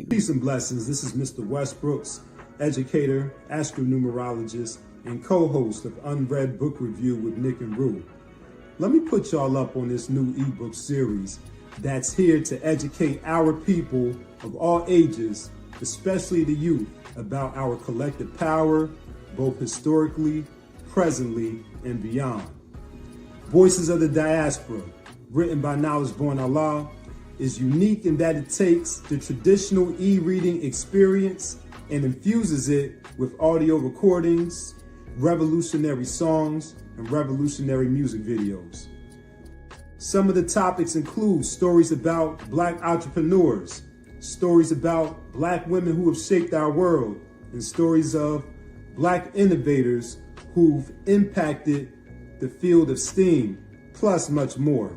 Peace and blessings. This is Mr. Westbrooks, educator, astronumerologist, and co-host of Unread Book Review with Nick and Rue. Let me put y'all up on this new ebook series that's here to educate our people of all ages, especially the youth, about our collective power, both historically, presently, and beyond. Voices of the Diaspora, written by Knowledge Born Allah, is unique in that it takes the traditional e-reading experience and infuses it with audio recordings, revolutionary songs, and revolutionary music videos. Some of the topics include stories about Black entrepreneurs, stories about Black women who have shaped our world, and stories of Black innovators who've impacted the field of STEAM, plus much more.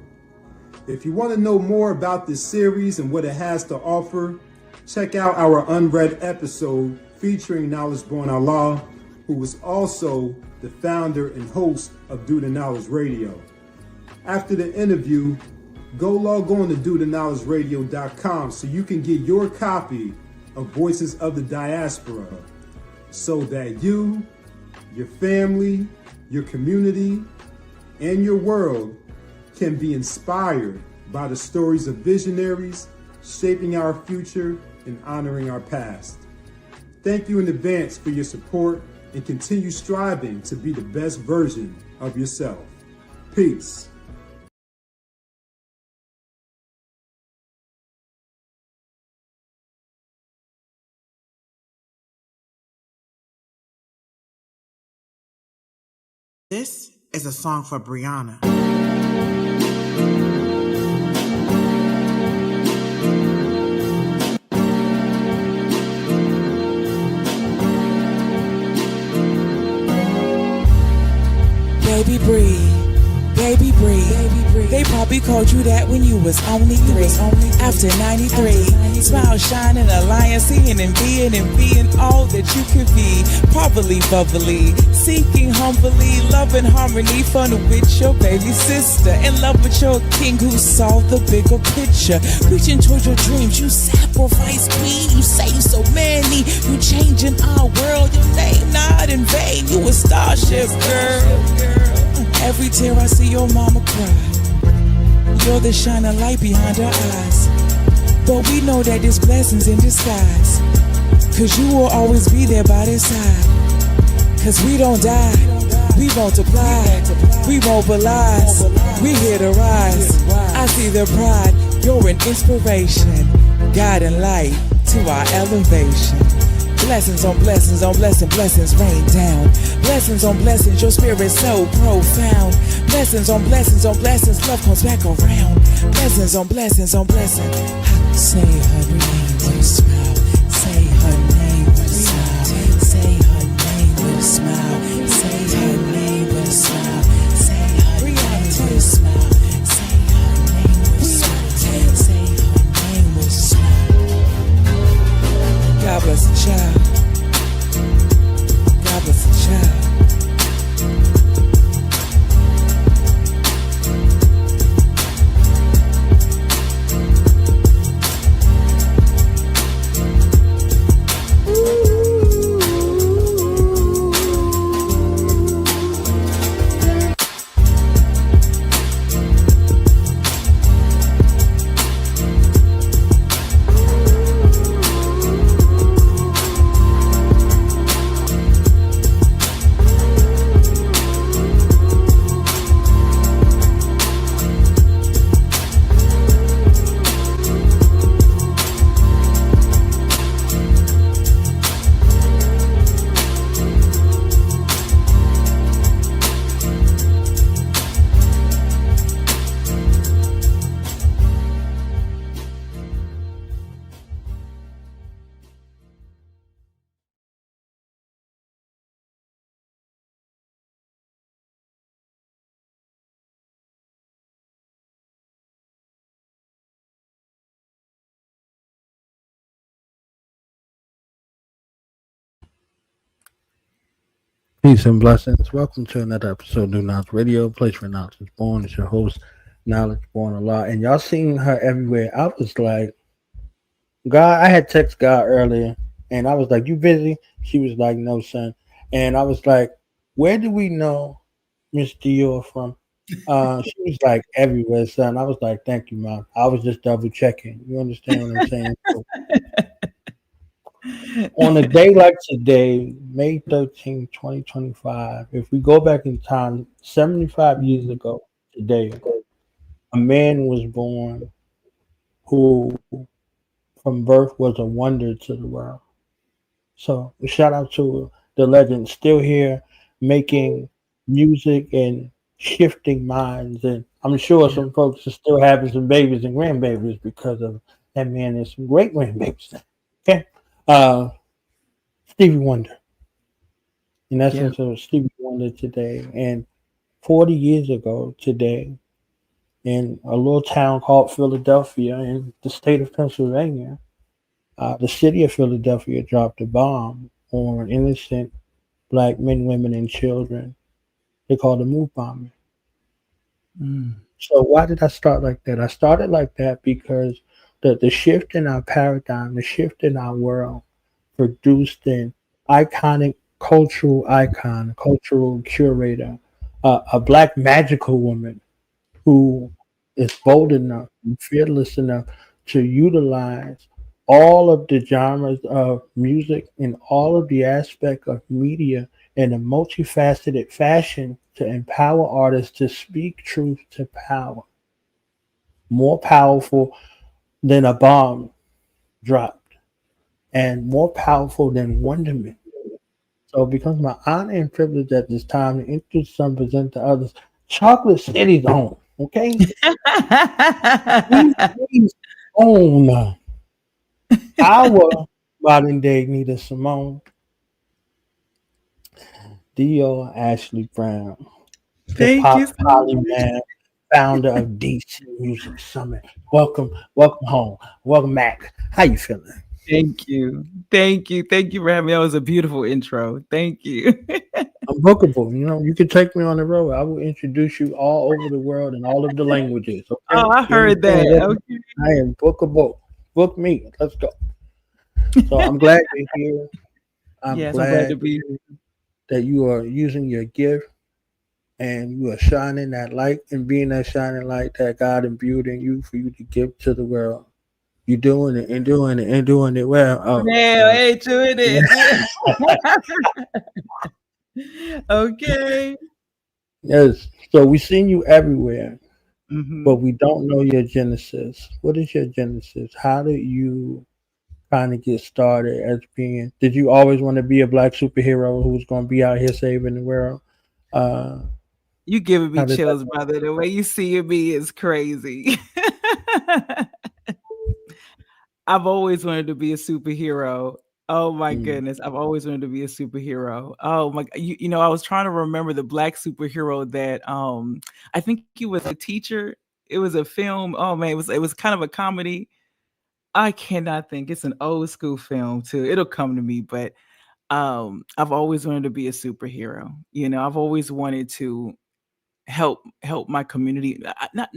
If you want to know more about this series and what it has to offer, check out our unread episode featuring Knowledge Born Allah, who was also the founder and host of Do the Knowledge Radio. After the interview, go log on to dotheknowledgeradio.com so you can get your copy of Voices of the Diaspora so that you, your family, your community, and your world can be inspired by the stories of visionaries shaping our future and honoring our past. Thank you in advance for your support and continue striving to be the best version of yourself. Peace. This is a song for Brianna. Baby breathe, baby breathe, baby breathe. They probably called you that when you was only three. After 93, smile shining, a lion seeing and being all that you could be. Probably bubbly, seeking humbly, loving harmony, fun with your baby sister, in love with your king who saw the bigger picture. Reaching towards your dreams, you sacrifice queen, you save so many, you changing our world. Your name not in vain, you a starship girl. Every tear I see your mama cry, you're the shining light behind her eyes. But we know that there's blessings in disguise, cause you will always be there by their side. Cause we don't die, we multiply, we mobilize, we here to rise. I see their pride, you're an inspiration, guiding light to our elevation. Blessings on blessings on blessings rain down. Blessings on blessings, your spirit's so profound. Blessings on blessings on blessings, love comes back around. Blessings on blessings on blessings. Say her name with a smile. Say her name with a smile. Say her name with a smile. Say her name with a smile. Say her name with a smile. Say her name with a smile. Say her name with a smile. God bless the child. God bless the child. Peace and blessings. Welcome to another episode of New Knowledge Radio, place where knowledge is born. It's your host, Knowledge Born Allah. And y'all seen her everywhere. I was like, God, I had text God earlier, and I was like, "You busy?" She was like, "No, son." And I was like, "Where do we know Miss Dior from?" She was like, "Everywhere, son." I was like, "Thank you, mom." I was just double checking. You understand what I'm saying? So, on a day like today, May 13th, 2025, if we go back in time, 75 years ago today, a man was born who, from birth, was a wonder to the world. So shout out to the legend still here making music and shifting minds. And I'm sure Yeah. some folks are still having some babies and grandbabies because of that man and some great grandbabies. Okay. Uh, Stevie Wonder. In Yeah. essence of Stevie Wonder today. And 40 years ago today, in a little town called Philadelphia in the state of Pennsylvania, the city of Philadelphia dropped a bomb on innocent black men, women, and children. They called it move bombing. Mm. So why did I start like that? I started like that because the shift in our paradigm, the shift in our world produced an iconic cultural icon, cultural curator, a black magical woman who is bold enough and fearless enough to utilize all of the genres of music and all of the aspect of media in a multifaceted fashion to empower artists to speak truth to power. More powerful than a bomb dropped and more powerful than wonderment. So it becomes my honor and privilege at this time to introduce and present to others Chocolate City's own. Okay? He's on our modern day Nita Simone, Dior Ashley Brown, hip Thank you hop so much. polyman, founder of DC Music Summit. Welcome home. Welcome back. How you feeling? Thank you. Thank you. Thank you for having me. That was a beautiful intro. Thank you. I'm bookable. You know, you can take me on the road. I will introduce you all over the world in all of the languages. Okay? Oh, I You heard understand that. that? Okay. I am bookable. Book me. Let's go. So I'm glad you're here. I'm Yes, I'm glad to glad be. that you are using your gift and you are shining that light and being that shining light that God imbued in you for you to give to the world. You're doing it and doing it and doing it well. Oh, Man, sorry. hey, doing Yeah. it. Okay. Yes. So we've seen you everywhere, but Hmm. we don't know your genesis. What is your genesis? How did you kind of get started as being? Did you always want to be a black superhero who was going to be out here saving the world? Uh, You giving me how did that? chills, brother. The way you see me is crazy. I've always wanted to be a superhero. Oh my Mm, goodness. I've always wanted to be a superhero. Oh my I was trying to remember the black superhero that I think he was a teacher. It was a film. Oh man, it was kind of a comedy. I cannot think. It's an old school film too. It'll come to me, but I've always wanted to be a superhero. I've always wanted to help my community. Not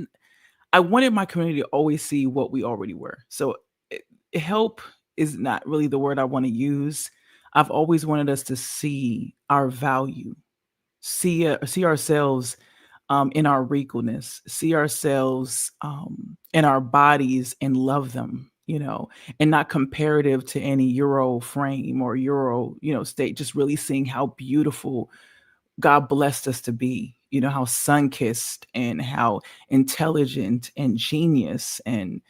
I wanted my community to always see what we already were. So help is not really the word I want to use. I've always wanted us to see our value, see ourselves in our regalness, see ourselves in our bodies and love them, and not comparative to any Euro frame or Euro, state. Just really seeing how beautiful God blessed us to be, how sun kissed and how intelligent and genius. And,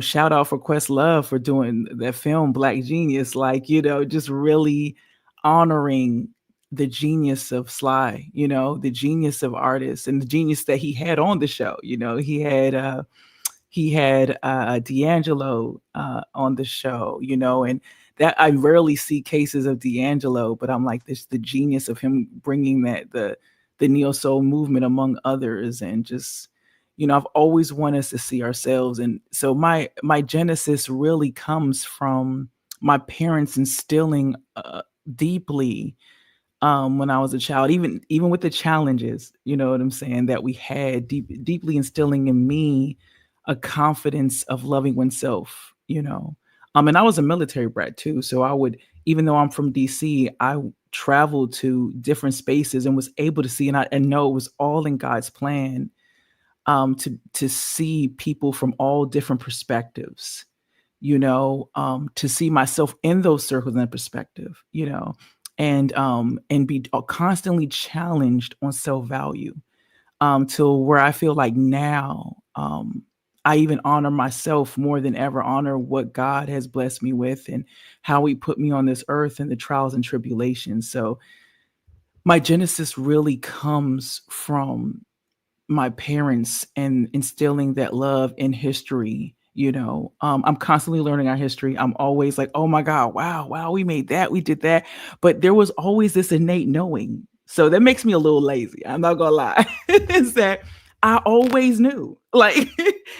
shout out for Questlove for doing that film Black Genius, like, just really honoring the genius of Sly, the genius of artists and the genius that he had on the show. He had D'Angelo on the show, and that I rarely see cases of D'Angelo, but I'm like this the genius of him bringing that the neo soul movement among others, and just I've always wanted us to see ourselves, and so my genesis really comes from my parents instilling deeply when I was a child, even with the challenges, you know what I'm saying, that we had deeply instilling in me a confidence of loving oneself, And I was a military brat too. So I would, even though I'm from DC, I traveled to different spaces and was able to see, and know it was all in God's plan, to see people from all different perspectives, to see myself in those circles and perspective, and be constantly challenged on self-value, to where I feel like now, I even honor myself more than ever, honor what God has blessed me with and how he put me on this earth and the trials and tribulations. So my genesis really comes from my parents and instilling that love in history. I'm constantly learning our history. I'm always like, oh my God, wow, we made that, we did that. But there was always this innate knowing. So that makes me a little lazy. I'm not gonna lie. Is that I always knew, like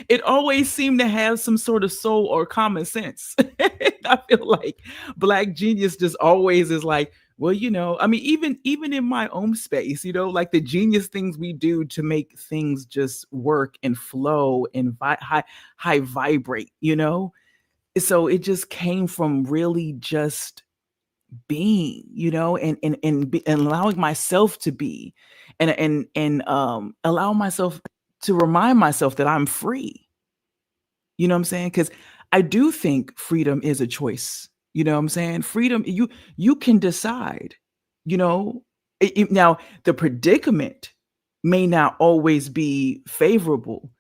it always seemed to have some sort of soul or common sense. I feel like Black genius just always is like, well, I mean, even in my own space, like the genius things we do to make things just work and flow and high vibrate, So it just came from really just being, and allowing myself to be, and allow myself to remind myself that I'm free. You know what I'm saying? Because I do think freedom is a choice. You know what I'm saying? Freedom, you can decide, now the predicament may not always be favorable,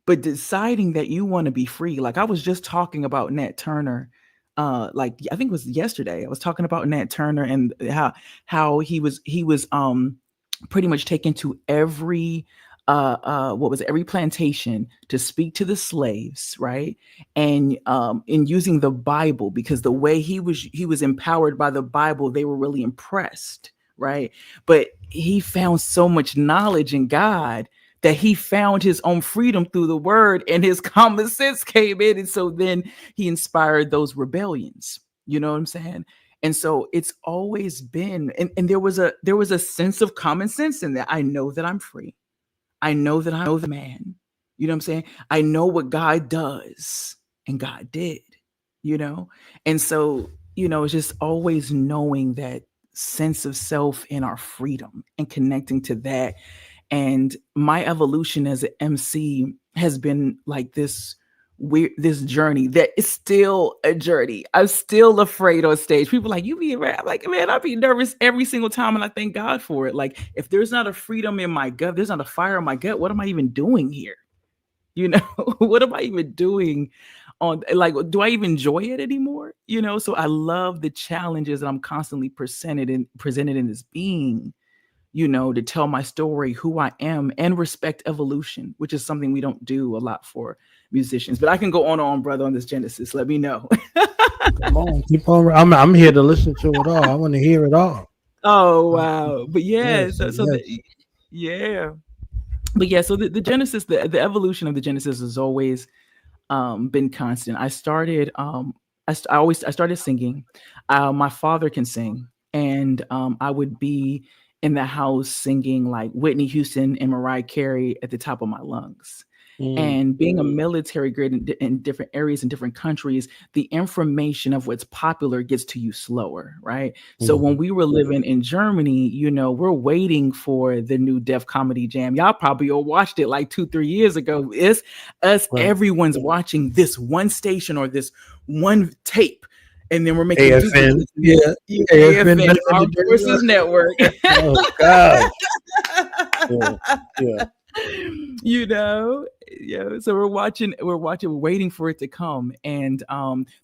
but deciding that you want to be free. Like I was just talking about Nat Turner, like I think it was yesterday. I was talking about Nat Turner and how he was pretty much taken to every every plantation to speak to the slaves, right? And in using the Bible, because the way he was empowered by the Bible, they were really impressed, right? But he found so much knowledge in God that he found his own freedom through the word, and his common sense came in. And so then he inspired those rebellions. You know what I'm saying? And so it's always been, and there was a sense of common sense in that. I know that I'm free. I know that I'm the man. You know what I'm saying? I know what God does and God did, And so, it's just always knowing that sense of self and our freedom and connecting to that. And my evolution as an MC has been like this journey that is still a journey. I'm still afraid on stage. People are like, you be around? I'm like, man, I'll be nervous every single time. And I thank God for it. Like, if there's not a freedom in my gut, there's not a fire in my gut, what am I even doing here? What am I even doing do I even enjoy it anymore? So I love the challenges that I'm constantly presented in this being, to tell my story, who I am, and respect evolution, which is something we don't do a lot for musicians. But I can go on, brother, on this Genesis. Let me know. Come on, keep on. I'm here to listen to it all. I want to hear it all. Oh, wow. But yeah, yes, so yeah. But yeah, so the Genesis, the evolution of the Genesis has always been constant. I started I started singing. My father can sing, and I would be in the house singing like Whitney Houston and Mariah Carey at the top of my lungs. And being a military grade in different areas in different countries, the information of what's popular gets to you slower, right? So when we were living in Germany, we're waiting for the new Def Comedy Jam. Y'all probably all watched it like 2-3 years ago. It's us, right. Everyone's watching this one station or this one tape. And then we're making AFN, AFN, Armed Forces Network. Oh God. Yeah. So we're waiting for it to come. And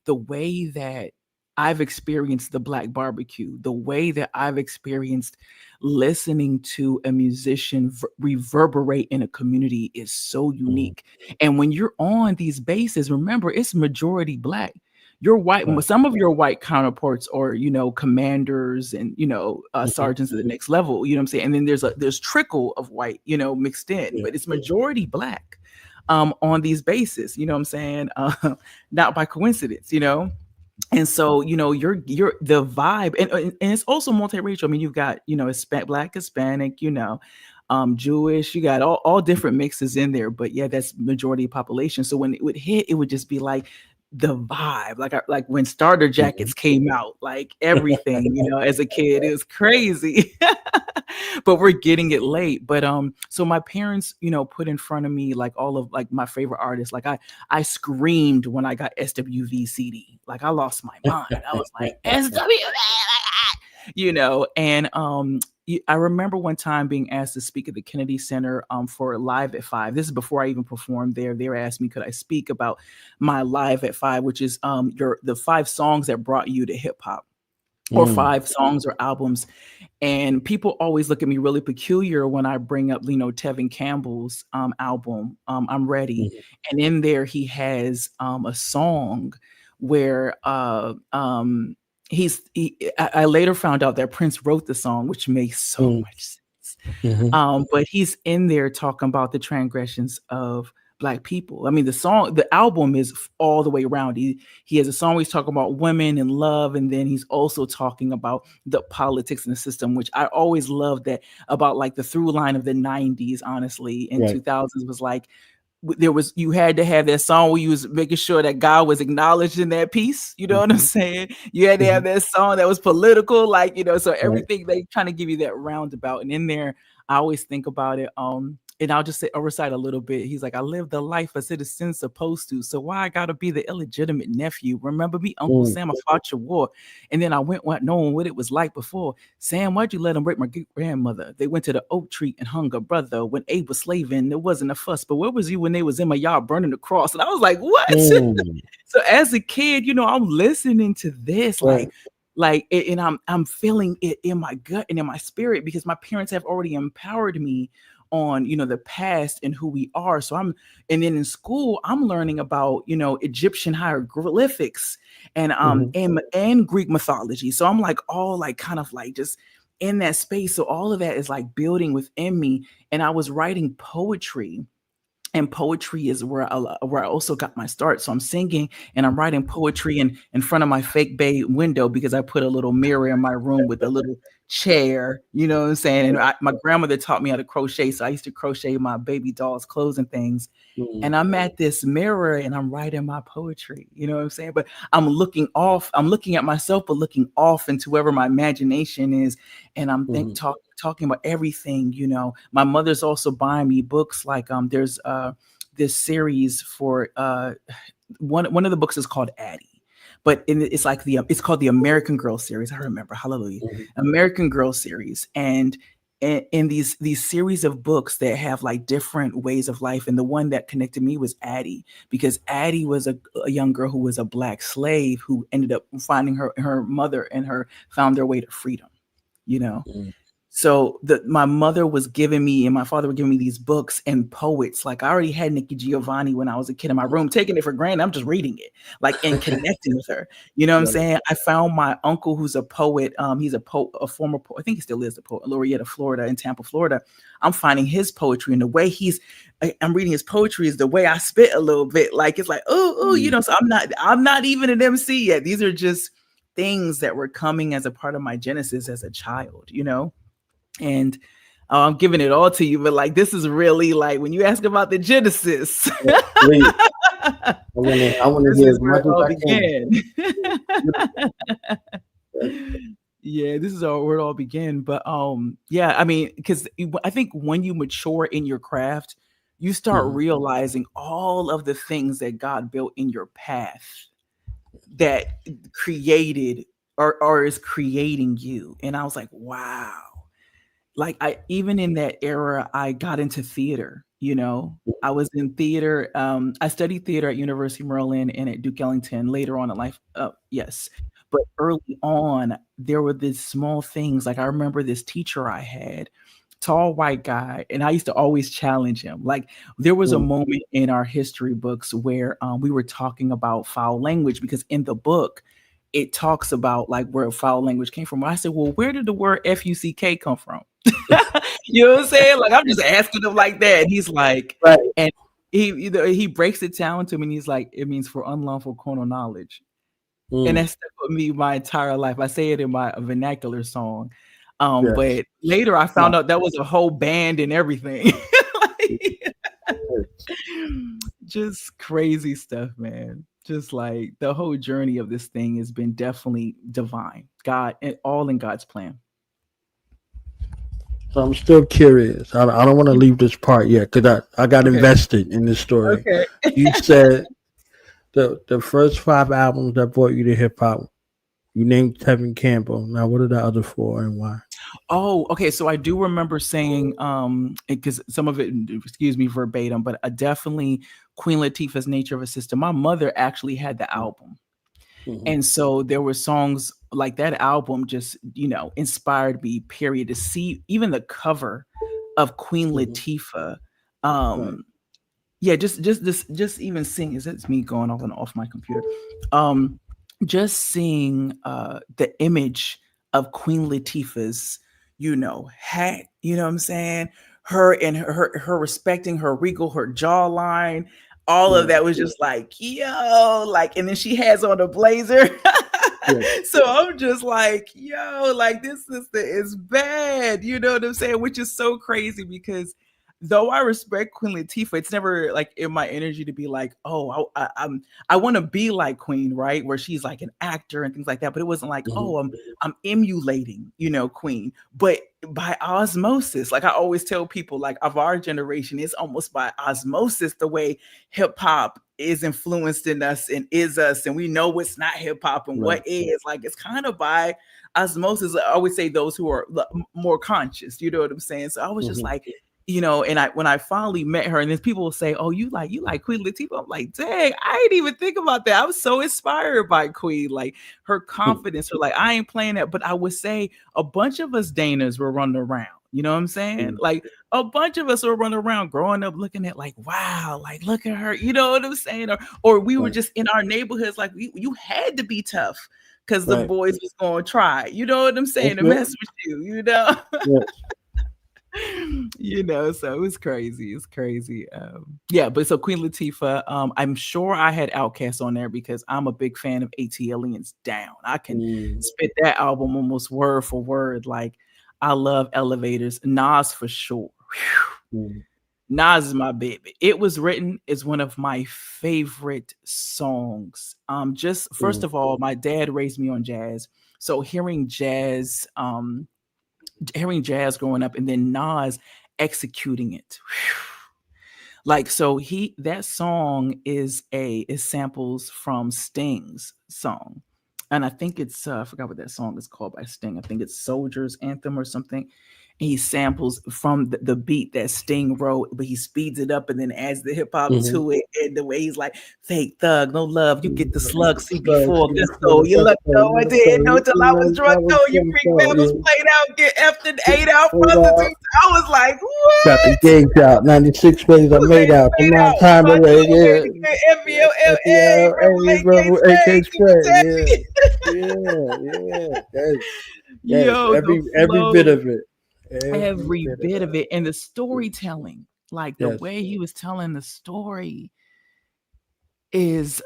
the way that I've experienced the Black barbecue, the way that I've experienced listening to a musician reverberate in a community is so unique. And when you're on these bases, remember, it's majority Black. You're white. Right. Some of your white counterparts are, commanders and, sergeants at the next level, you know what I'm saying? And then there's trickle of white, mixed in, but it's majority Black on these bases, you know what I'm saying? Not by coincidence, And so, you're the vibe, and it's also multiracial. I mean, you've got, Black, Hispanic, Jewish, you got all different mixes in there, but yeah, that's majority population. So when it would hit, it would just be like, the vibe, like when starter jackets came out, like everything, as a kid, it was crazy. But we're getting it late. But so my parents, put in front of me like all of like my favorite artists. Like I screamed when I got SWV CD. Like I lost my mind. I was like SWV, and I remember one time being asked to speak at the Kennedy Center for Live at 5. This is before I even performed there. They were asked me, could I speak about my Live at 5, which is the 5 songs that brought you to hip hop, or 5 songs or albums. And people always look at me really peculiar when I bring up, Tevin Campbell's album, I'm Ready. And in there, he has a song where I later found out that Prince wrote the song, which makes so much sense. But he's in there talking about the transgressions of Black people. I mean, the album is all the way around. He has a song where he's talking about women and love, and then he's also talking about the politics and the system, which I always loved that about, like the through line of the 90s, honestly, and 2000s was like, you had to have that song where you was making sure that God was acknowledged in that piece. You know what I'm saying? You had to have that song that was political, like, so everything they trying to give you that roundabout. And in there, I always think about it. And I'll recite a little bit. He's like, I live the life a citizen's supposed to. So why I gotta be the illegitimate nephew? Remember me, Uncle Sam, I fought your war. And then I went knowing what it was like before. Sam, why'd you let him break my grandmother? They went to the oak tree and hung a brother. When Abe was slaving, there wasn't a fuss. But where was you when they was in my yard burning the cross? And I was like, what? So as a kid, I'm listening to this, and I'm feeling it in my gut and in my spirit, because my parents have already empowered me on, the past and who we are. So and then in school, I'm learning about, Egyptian hieroglyphics and and Greek mythology. So I'm like all like kind of like just in that space. So all of that is like building within me. And I was writing poetry. And poetry is where I also got my start. So I'm singing and I'm writing poetry in front of my fake bay window, because I put a little mirror in my room with a little chair, you know what I'm saying? And my grandmother taught me how to crochet. So I used to crochet my baby doll's clothes and things. And I'm at this mirror and I'm writing my poetry, you know what I'm saying? But I'm looking at myself, but looking off into wherever my imagination is. And I'm talking about everything, My mother's also buying me books. Like there's this series for one of the books is called Addie. But it's like it's called the American Girl series. I remember, hallelujah, American Girl series. And in these series of books that have like different ways of life. And the one that connected me was Addie, because Addie was a young girl who was a Black slave who ended up finding her mother and found their way to freedom, So my mother was giving me and my father were giving me these books and poets. Like I already had Nikki Giovanni when I was a kid in my room, taking it for granted. I'm just reading it, like, and connecting with her. You know what I'm saying? I found my uncle who's a poet. He's a former poet. I think he still is a poet, laureate of Florida, in Tampa, Florida. I'm finding his poetry, and the way I'm reading his poetry is the way I spit a little bit. Like it's like, so I'm not even an MC yet. These are just things that were coming as a part of my genesis as a child, And I'm giving it all to you, but like this is really like when you ask about the genesis. I want to hear as much as I can. Yeah, this is where it all began. But yeah, I mean, because I think when you mature in your craft, you start realizing all of the things that God built in your path that created or is creating you. And I was like, wow. Like even in that era, I got into theater, I was in theater. I studied theater at University of Maryland and at Duke Ellington later on in life. Yes. But early on, there were these small things. Like I remember this teacher I had, tall white guy, and I used to always challenge him. Like there was a moment in our history books where we were talking about foul language, because in the book, it talks about like where foul language came from. I said, well, where did the word F-U-C-K come from? You know what I'm saying? Like, I'm just asking him like that. And he's like, right. And he breaks it down to me and he's like, it means for unlawful carnal knowledge. And that stuck with me my entire life. I say it in my vernacular song. But later I found out that was a whole band and everything. Like, just crazy stuff, man. Just like the whole journey of this thing has been definitely divine, God, and all in God's plan. So I'm still curious. I don't want to leave this part yet because I got Okay. invested in this story. Okay. You said the first 5 albums that brought you to hip hop. You named Tevin Campbell. Now, what are the other 4 and why? Oh, okay. So I do remember saying, because some of it, excuse me, verbatim, but definitely Queen Latifah's Nature of a Sister. My mother actually had the album. Mhm. And so there were songs like that album just, inspired me, period, to see even the cover of Queen Latifah. Right. Yeah, just even seeing, is that's me going off and off my computer. Just seeing the image of Queen Latifah's, hat, you know what I'm saying? Her and her respecting her regal, her jawline, all of Yeah. that was just like, yo, like, and then she has on a blazer. Yeah. So I'm just like, yo, like this sister is bad, you know what I'm saying? Which is so crazy because though I respect Queen Latifah, it's never like in my energy to be like, oh, I want to be like Queen, right? Where she's like an actor and things like that. But it wasn't like, Mhm. oh, I'm emulating, Queen. But by osmosis, like I always tell people, like of our generation, it's almost by osmosis the way hip hop is influenced in us and is us, and we know what's not hip hop and Right. what is. Like it's kind of by osmosis. I always say those who are more conscious, you know what I'm saying? So I was just Mhm. like, and when I finally met her, and then people will say, "Oh, you like Queen Latifah?" I'm like, "Dang, I didn't even think about that." I was so inspired by Queen, like her confidence. Or like, I ain't playing that, but I would say a bunch of us Danas were running around. You know what I'm saying? Mhm. Like a bunch of us were running around, growing up, looking at like, wow, like look at her. You know what I'm saying? Or we were Right. just in our neighborhoods, like you had to be tough because the Right. boys was going to try. You know what I'm saying? To Okay. mess with you. You know. Yes. So it was crazy. It's crazy. Yeah, but so Queen Latifah, I'm sure I had Outkast on there because I'm a big fan of ATLiens Down. I can spit that album almost word for word. Like I love Elevators. Nas for sure. Mhm. Nas is my baby. It Was Written is one of my favorite songs. Just first of all, my dad raised me on jazz. So hearing jazz growing up and then Nas executing it. Like so that song is samples from Sting's song. And I think it's I forgot what that song is called by Sting. I think it's Soldier's Anthem or something. And he samples from the beat that Sting wrote, but he speeds it up and then adds the hip hop Mhm. to it. And the way he's like, fake thug, no love, you get the slug Slug, CB4 CB4, gusto. You look though, I didn't know till I was I drunk was though. You drunk, freak man was yeah. played out, get effed and ate out Played out. prostitutes. I was like, what? Got the gauge out. 96 ways I made out. Made Come on, out. time My away. dude, Yeah. FBLLA, Rebel Hey, AK brother, AK Spray, spray. Yeah. Tappy. Yes. Yo, the Every bit flow, of it. every bit of it. And the storytelling, like the Yes. way he was telling the story is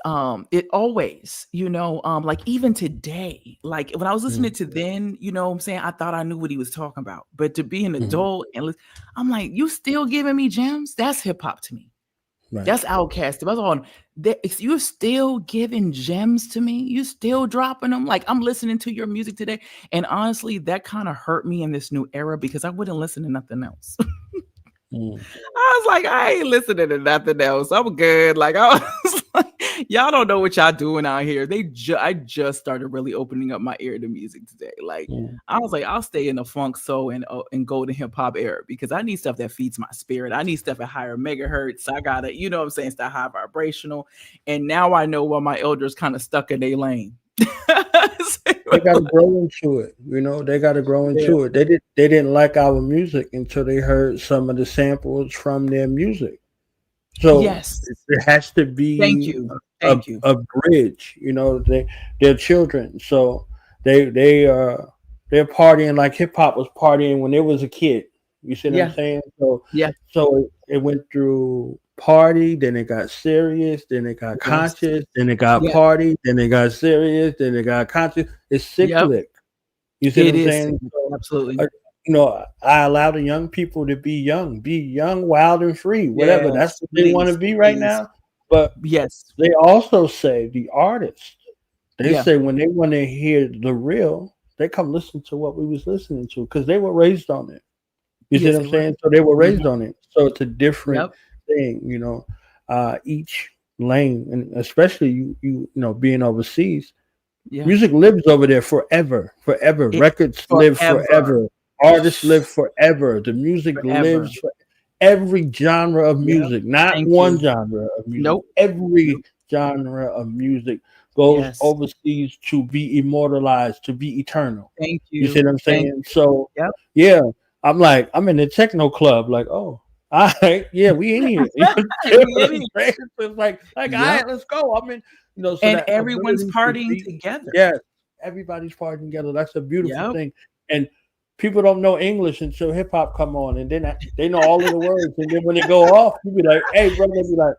it always, like even today, like when I was listening to then, you know what I'm saying, I thought I knew what he was talking about. But to be an adult and I'm like, you still giving me gems? That's hip hop to me. Right. That's Outkast. That's on. You're still giving gems to me. You still dropping them. Like I'm listening to your music today, and honestly, that kind of hurt me in this new era because I wouldn't listen to nothing else. I was like, I ain't listening to nothing else. I'm good. Like I was like, y'all don't know what y'all doing out here. I just started really opening up my ear to music today. Like I was like, I'll stay in the funk soul and go to hip hop era because I need stuff that feeds my spirit. I need stuff at higher megahertz. I gotta, you know what I'm saying, stuff high vibrational. And now I know why my elders kind of stuck in their lane. They got to grow into it, They got to grow into it. They didn't like our music until they heard some of the samples from their music. So yes, it has to be Thank you. A bridge. They're children, so they're partying like hip hop was partying when they was a kid. You see what I'm saying? So it went through party, then it got serious, then it got conscious, then it got party, then it got serious, then it got conscious. It's cyclic. You see what I'm saying? So, absolutely. I allow the young people to be young, wild and free, whatever. That's what they want to be right now. But Yes. they also say the artists, they Yeah. say when they want to hear the real, they come listen to what we was listening to because they were raised on it. You see Yes, what they I'm were. saying? So they were raised Mhm. on it. So it's a different Yep. thing, you know. Each lane, and especially you know, being overseas, Yeah. music lives over there forever, forever. It Records live forever. forever. Artists live forever. The music Forever. lives for every genre of Yep. music, not Thank one you. genre of music. Nope. Every Nope. genre of music goes Yes. overseas to be immortalized, to be eternal. Thank You see you. what I'm Thank saying? So Yep. yeah, I'm in the techno club, like, oh, all right, yeah, we in here. You We know what in I'm it. saying? So it's like, all Yep. right, let's go. I'm in, you know, so And that everyone's ability to partying be, together. yes, everybody's partying together. That's a beautiful Yep. thing. And people don't know English until hip hop come on, and then they know all of the words. And then when they go off, you be like, hey, brother, be like,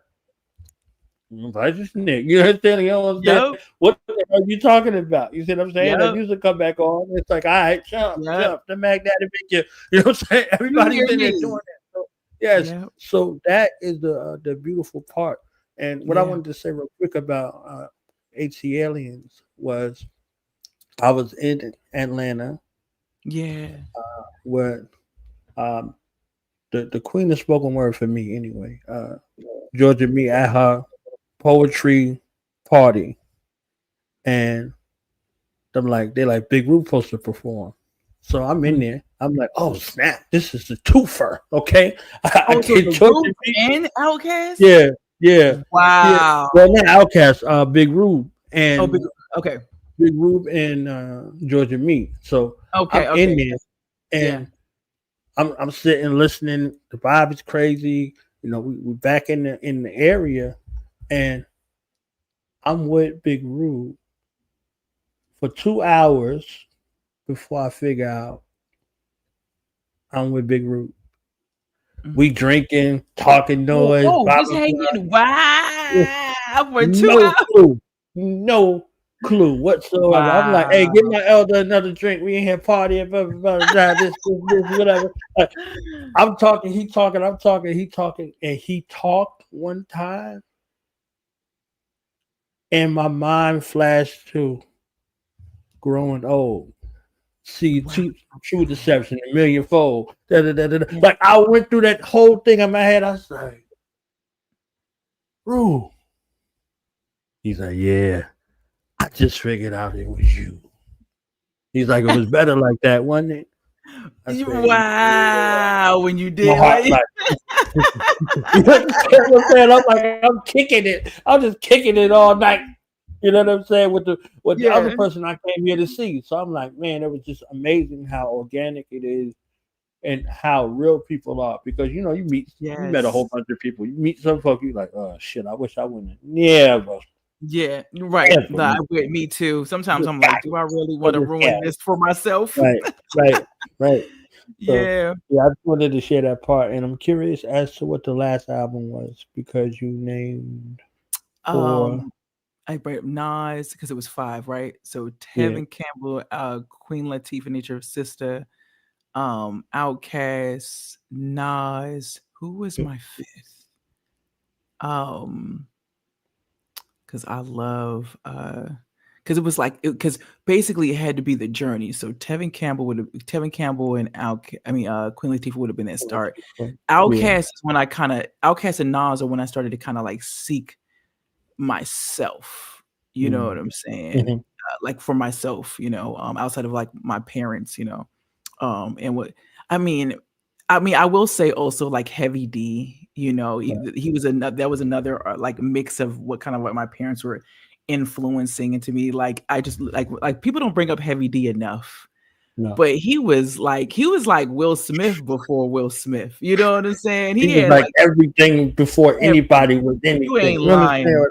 I just Nick. You understand? You know what I'm saying? Yep. What the hell are you talking about? You see what I'm saying? That Yep. music come back on. It's like, all right, jump, Yep. jump. The Mac Daddy make you. You know what I'm saying? You Everybody's hear in there me? doing that. So, yes. Yep. So that is the beautiful part. And what I Yeah. wanted to say real quick about HC Aliens was I was in Atlanta Yeah. where the queen of spoken word for me anyway. Georgia Me at her poetry party, and they're like Big Roo supposed to perform. So I'm in there. I'm like, oh snap, this is the twofer. Okay. I Oh, so get the Georgia Group Me. and Outcast? Yeah, yeah. Wow. Well, not Outcast, Big Rube Oh, big. and Okay. Big Rube and Georgia Me. So Okay. I'm in Okay. there Yeah. and I'm sitting listening. The vibe is crazy. You know, we back in the area, and I'm with Big Rube for 2 hours before I figure out I'm with Big Rube. We drinking, talking noise, Oh, blah just blah blah. hanging. Wow. For 2 No hours. clue whatsoever. I'm like, hey, Wow. give my elder another drink. We in here partying, blah, blah, blah, this, whatever. Like, I'm talking, he talking, I'm talking, he talking, and he talked one time, and my mind flashed to growing old. See, Wow. true deception, a millionfold. Da, da, da, da, da. Like I went through that whole thing in my head. I was like, Rue. He's like, yeah. I just figured out it was you. He's like, it was better like that, wasn't it? I said, Wow. When you my did heart, like you understand what I'm saying? I'm like, I'm kicking it. I'm just kicking it all night. You know what I'm saying? With the Yeah. other person I came here to see. So I'm like, man, it was just amazing how organic it is and how real people are. Because you know, you met a whole Yes. bunch of people. You meet some folk, you like, oh shit, I wish I wouldn't. Yeah, bro. Yeah, you're right. Never. Me too. Sometimes Just I'm got like, do I really it. want to Just ruin got it. this for myself? Right. So Yeah. yeah, I just wanted to share that part, and I'm curious as to what the last album was because you named four. I brought up Nas because it was 5, right? So Yeah. Tevin Campbell, Queen Latifah, Nature's sister, Outkast, Nas. Who was my 5th? Because I love because it was like because basically it had to be the journey. So Tevin Campbell and Queen Latifah would have been that start. Outkast is when Outkast and Nas are when I started to kind of like seek myself. You know what I'm saying? Like for myself, outside of like my parents, and what I mean, I will say also like Heavy D, he was another like mix of what my parents were influencing into me. Like I just like people don't bring up Heavy D enough. No. But he was like Will Smith before Will Smith. You know what I'm saying? He was like everything before anybody was anything. You ain't lying.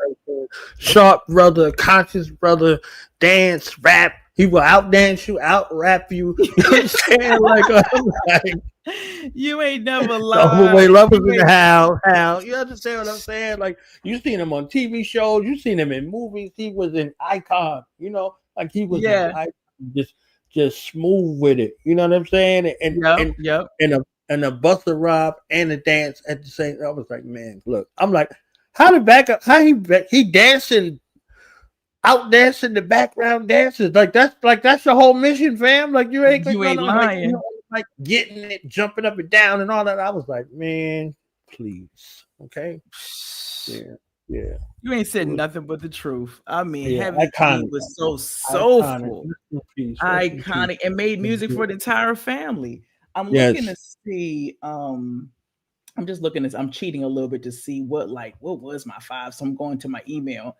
Sharp brother, conscious brother, dance, rap. He will out dance you, out rap you. You know what I'm saying? Like you ain't never lied. Overweight lovers in the house. You understand what I'm saying? Like you seen him on TV shows, you seen him in movies. He was an icon. Like he was an icon, just smooth with it. You know what I'm saying? And a Busta Rhymes and a dance at the same. I was like, man, look. I'm like, How the backup? How he dancing, out dancing the background dancers? Like that's the whole mission, fam. Like you ain't lying. like getting it, jumping up and down and all that. I was like, man, please, okay, yeah. You ain't said nothing but the truth. I mean, Yeah, Heavy iconic. D was so soulful, Iconic. iconic, and made music for the entire family. I'm Yes. looking to see. I'm just looking at. I'm cheating a little bit to see what was my 5. So I'm going to my email.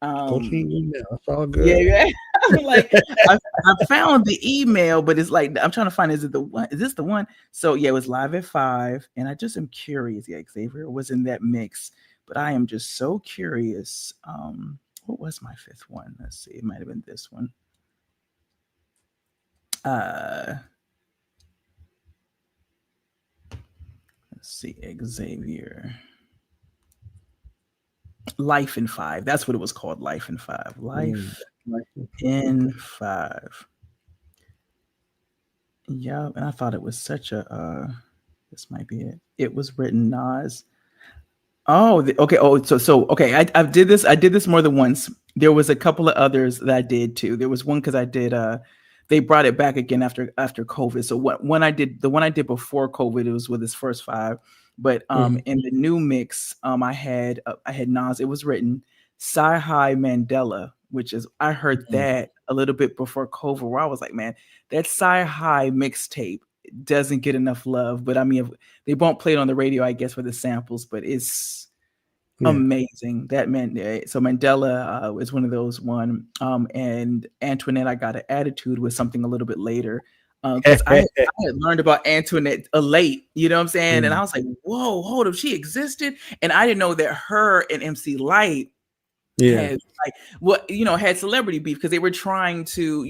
Go to your email. It's all good. Yeah. I'm like, I found the email, but it's like I'm trying to find. Is it the one? Is this the one? So yeah, it was live at 5, and I just am curious. Yeah, Xavier was in that mix. But I am just so curious. What was my 5th one? Let's see. It might have been this one. Let's see. Xavier. Life in 5. That's what it was called. Life in 5. Life in 5. Yeah, and I thought it was such a. This might be it. It was written Nas. Oh, okay. Oh, so okay. I did this. I did this more than once. There was a couple of others that I did too. There was one because I did. They brought it back again after COVID. So the one I did before COVID, it was with his first 5. But in the new mix, I had Nas. It was written Sci-Hi Mandela, which is I heard that a little bit before COVID, where I was like, man, that Sci-Hi mixtape doesn't get enough love, but I mean, they won't play it on the radio, I guess, for the samples, but it's amazing. That meant so Mandela is one of those one, and Antoinette, I got an attitude with something a little bit later, because I had learned about Antoinette late, you know what I'm saying, and I was like, whoa, hold up, she existed, and I didn't know that her and MC Lyte had had celebrity beef because they were trying to,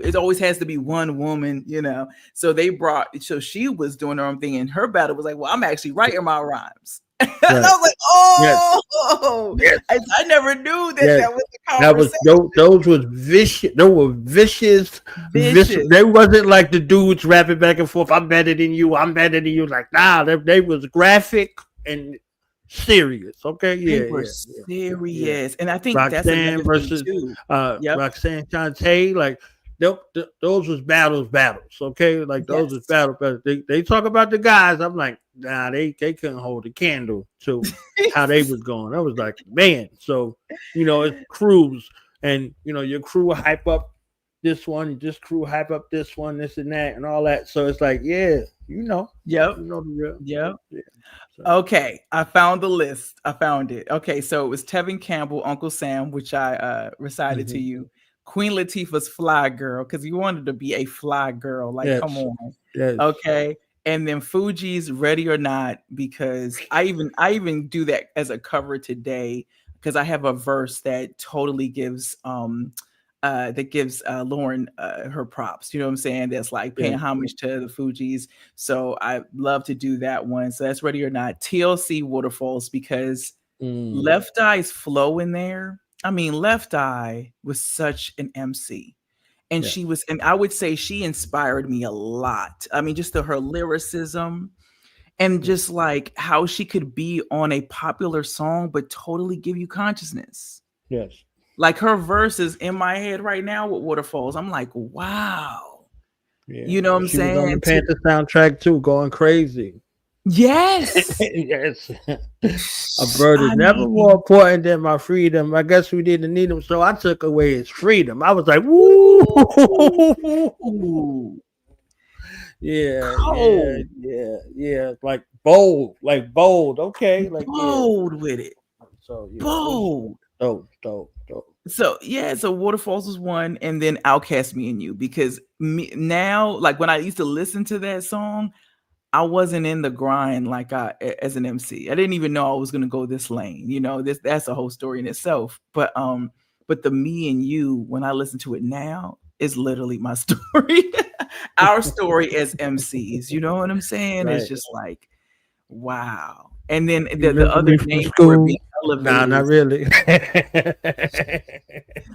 it always has to be one woman, so so she was doing her own thing, and her battle was like, well, I'm actually writing my rhymes. And I was like, oh, yes. I never knew that was the conversation. Those was vicious. They were vicious. They wasn't like the dudes rapping back and forth. I'm better than you. I'm better than you. Like, nah, they was graphic and serious. Okay, they were serious, and I think Roxanne versus Roxanne Shante, like those was battles. Okay, like those was battles. They talk about the guys. I'm like, nah, they couldn't hold a candle to how they was going. I was like, man. So it's crews, and your crew hype up this one, this crew hype up this one, this and that, and all that. So it's like, the real. Yeah. So. Okay, I found the list. I found it. Okay, so it was Tevin Campbell, Uncle Sam, which I recited to you. Queen Latifah's Fly Girl, because you wanted to be a fly girl. Like, come on. Yes. Okay. And then Fuji's Ready or Not, because I even do that as a cover today, because I have a verse that totally gives Lauren her props. You know what I'm saying? That's like paying homage to the Fugees. So I love to do that one. So that's Ready or Not. TLC Waterfalls, because Left Eye's flow in there. I mean, Left Eye was such an MC. And she was, and I would say she inspired me a lot. I mean, just her lyricism and just like how she could be on a popular song, but totally give you consciousness. Yes. Like her verses in my head right now with Waterfalls. I'm like, wow. Yeah. You know what I'm saying? Was on the Panther soundtrack too, going crazy. Yes. Yes. A bird is never more important than my freedom. I guess we didn't need him, so I took away his freedom. I was like, woo. Yeah. Like bold. Okay. Like bold with it. So bold. Dope. So Waterfalls was one, and then Outcast Me and You, because now, like when I used to listen to that song, I wasn't in the grind like as an MC. I didn't even know I was gonna go this lane. That's a whole story in itself. But the Me and You, when I listen to it now, is literally my story. Our story as MCs. You know what I'm saying? Right. It's just like, wow. And then the other names were being elevated. Nah, not really.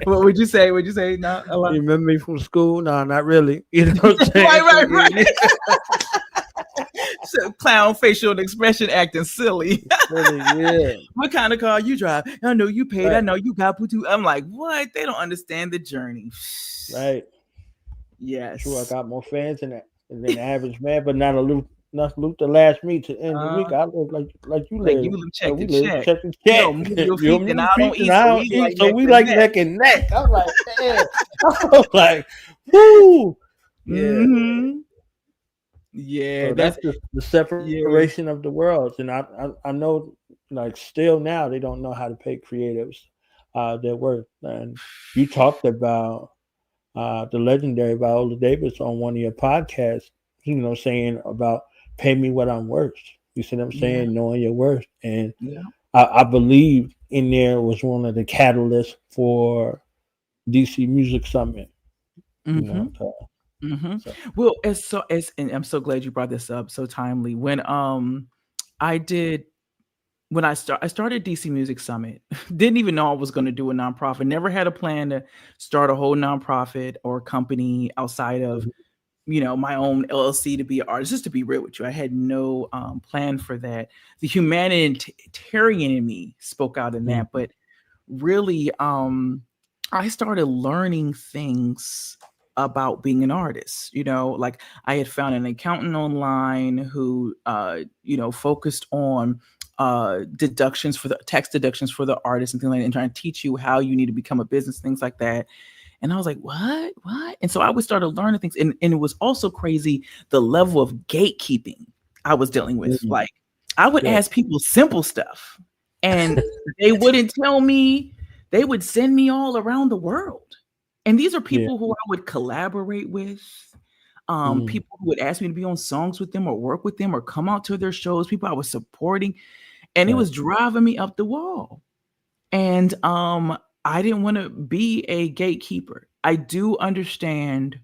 What would you say? No, you remember me from school? No, not really. You know what I'm saying? Right. So clown facial expression acting silly. Really, yeah. What kind of car you drive? I know you paid. I Right. know you got put to. I'm like, what? They don't understand the journey. Right. Yes. Sure, I got more fans than the average man, but not enough to last me to end the week. I live like you Like live. you live check we to live check. check to You check. don't move your You feet, and I move don't feet, eat. and I So don't we eat. like So neck we and like neck. neck and neck. I'm like, man. I'm like, whoo. Yeah. Mm-hmm. Yeah, So that's that's the separation of the worlds, and I know, like, still now they don't know how to pay creatives their worth. And you talked about the legendary Viola Davis on one of your podcasts, saying about pay me what I'm worth. You see what I'm saying? Yeah. Knowing your worth. And Yeah. I believe in there was one of the catalysts for DC Music Summit. Mm-hmm. Mm-hmm. So. Well, and I'm so glad you brought this up. So timely. When I started DC Music Summit, didn't even know I was going to do a nonprofit. Never had a plan to start a whole nonprofit or company outside of, my own LLC to be an artist. Just to be real with you, I had no plan for that. The humanitarian in me spoke out in that, but really, I started learning things about being an artist. Like I had found an accountant online who, focused on deductions for the tax deductions for the artists and things like that, and trying to teach you how you need to become a business, things like that. And I was like, what? And so I would start learning things. And it was also crazy the level of gatekeeping I was dealing with. Like I would ask people simple stuff and they wouldn't tell me. They would send me all around the world. And these are people who I would collaborate with. People who would ask me to be on songs with them or work with them or come out to their shows, people I was supporting. And it was driving me up the wall. And I didn't want to be a gatekeeper. I do understand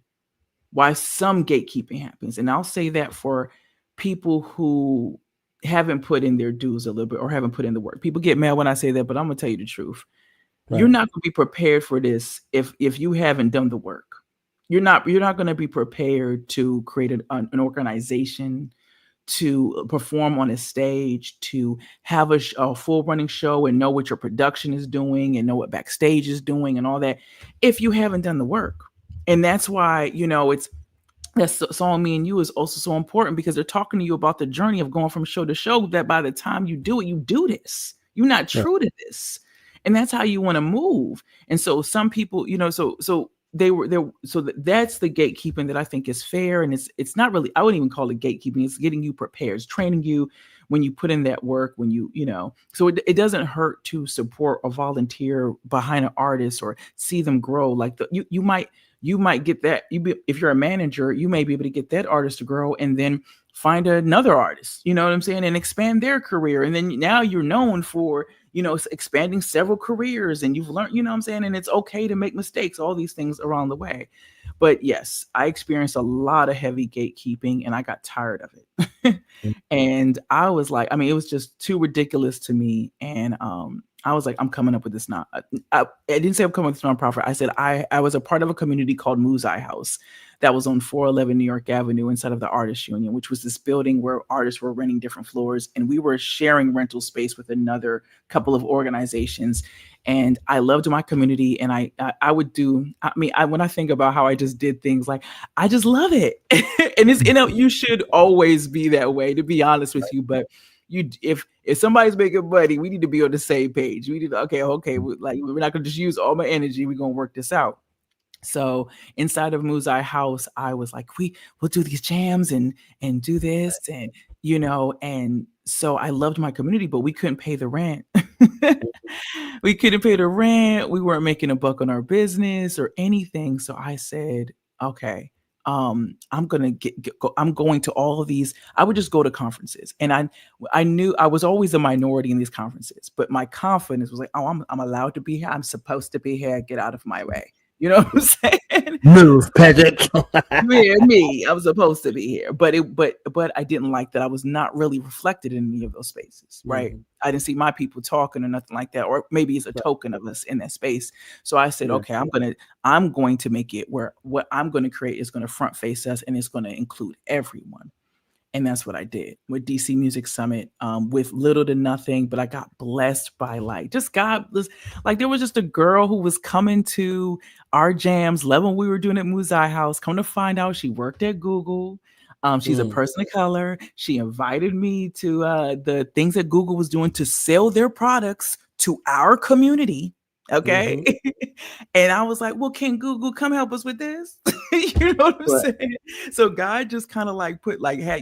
why some gatekeeping happens. And I'll say that for people who haven't put in their dues a little bit or haven't put in the work. People get mad when I say that, but I'm going to tell you the truth. Right. You're not going to be prepared for this if you haven't done the work. You're not going to be prepared to create an organization, to perform on a stage, to have a full running show and know what your production is doing and know what backstage is doing and all that if you haven't done the work. And that's why, that song Me and You is also so important, because they're talking to you about the journey of going from show to show, that by the time you do it, you do this. You're not true to this. And that's how you want to move. And so some people, so they were there. So that's the gatekeeping that I think is fair. And it's not really, I wouldn't even call it gatekeeping. It's getting you prepared. It's training you when you put in that work, when so it doesn't hurt to support or volunteer behind an artist or see them grow. Like you might get that. If you're a manager, you may be able to get that artist to grow and then find another artist, you know what I'm saying, and expand their career. And then now you're known for, expanding several careers, and you've learned, you know what I'm saying? And it's okay to make mistakes, all these things around the way. But yes, I experienced a lot of heavy gatekeeping and I got tired of it. And I was like, it was just too ridiculous to me. And I was like, I'm coming up with this now. I didn't say I'm coming with this nonprofit. I said I was a part of a community called Muzai House that was on 411 New York Avenue inside of the Artists Union, which was this building where artists were renting different floors. And we were sharing rental space with another couple of organizations. And I loved my community. And I would do, when I think about how I just did things, like, I just love it. And it's, you should always be that way, to be honest with you. But if somebody's making money, we need to be on the same page. We need to, okay, we're not going to just use all my energy. We're going to work this out. So inside of Muzai House, I was like, we'll do these jams and do this, and and so I loved my community, but we couldn't pay the rent. We couldn't pay the rent. We weren't making a buck on our business or anything. So I said, okay, I'm going to all of these. I would just go to conferences, and I knew I was always a minority in these conferences, but my confidence was like, oh, I'm allowed to be here. I'm supposed to be here. Get out of my way. You know what I'm saying? Move, peasant. me. I was supposed to be here, but I didn't like that I was not really reflected in any of those spaces, right? I didn't see my people talking or nothing like that, or maybe it's a token of us in that space. So I said, okay, I'm going to make it where what I'm going to create is going to front face us, and it's going to include everyone. And that's what I did with DC Music Summit, with little to nothing, but I got blessed by like, just God was like, there was just a girl who was coming to our jams, loving what we were doing at Muzai House. Come to find out, she worked at Google. She's a person of color. She invited me to the things that Google was doing to sell their products to our community. Okay. And I was like, well, can Google come help us with this? You know what I'm saying? So God just kind of like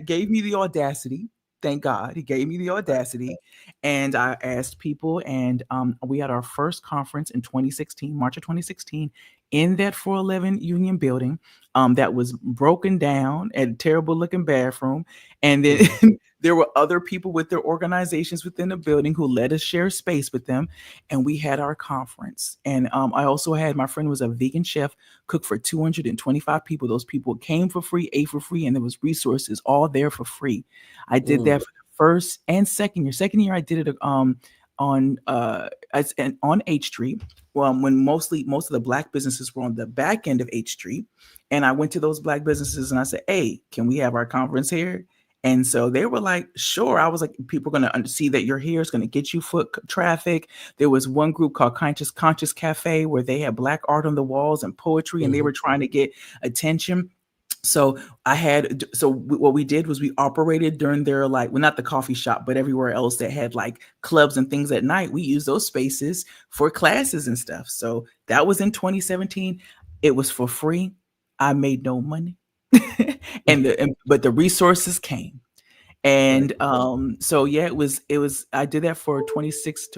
gave me the audacity. Thank God he gave me the audacity. And I asked people, and we had our first conference in 2016, March of 2016, in that 411 Union building that was broken down, at a terrible looking bathroom. And then there were other people with their organizations within the building who let us share space with them. And we had our conference. And I also had, my friend was a vegan chef, cooked for 225 people. Those people came for free, ate for free, and there was resources all there for free. I did that for the first and second year. Second year, I did it on H Street. When most of the Black businesses were on the back end of H Street. And I went to those Black businesses and I said, hey, can we have our conference here? And so they were like, sure. I was like, people are going to see that you're here. It's going to get you foot traffic. There was one group called Conscious Cafe where they had Black art on the walls and poetry, and they were trying to get attention. So what we did was we operated during their not the coffee shop, but everywhere else that had like clubs and things at night. We used those spaces for classes and stuff. So that was in 2017. It was for free. I made no money. But the resources came. And so yeah, it was I did that for 2016,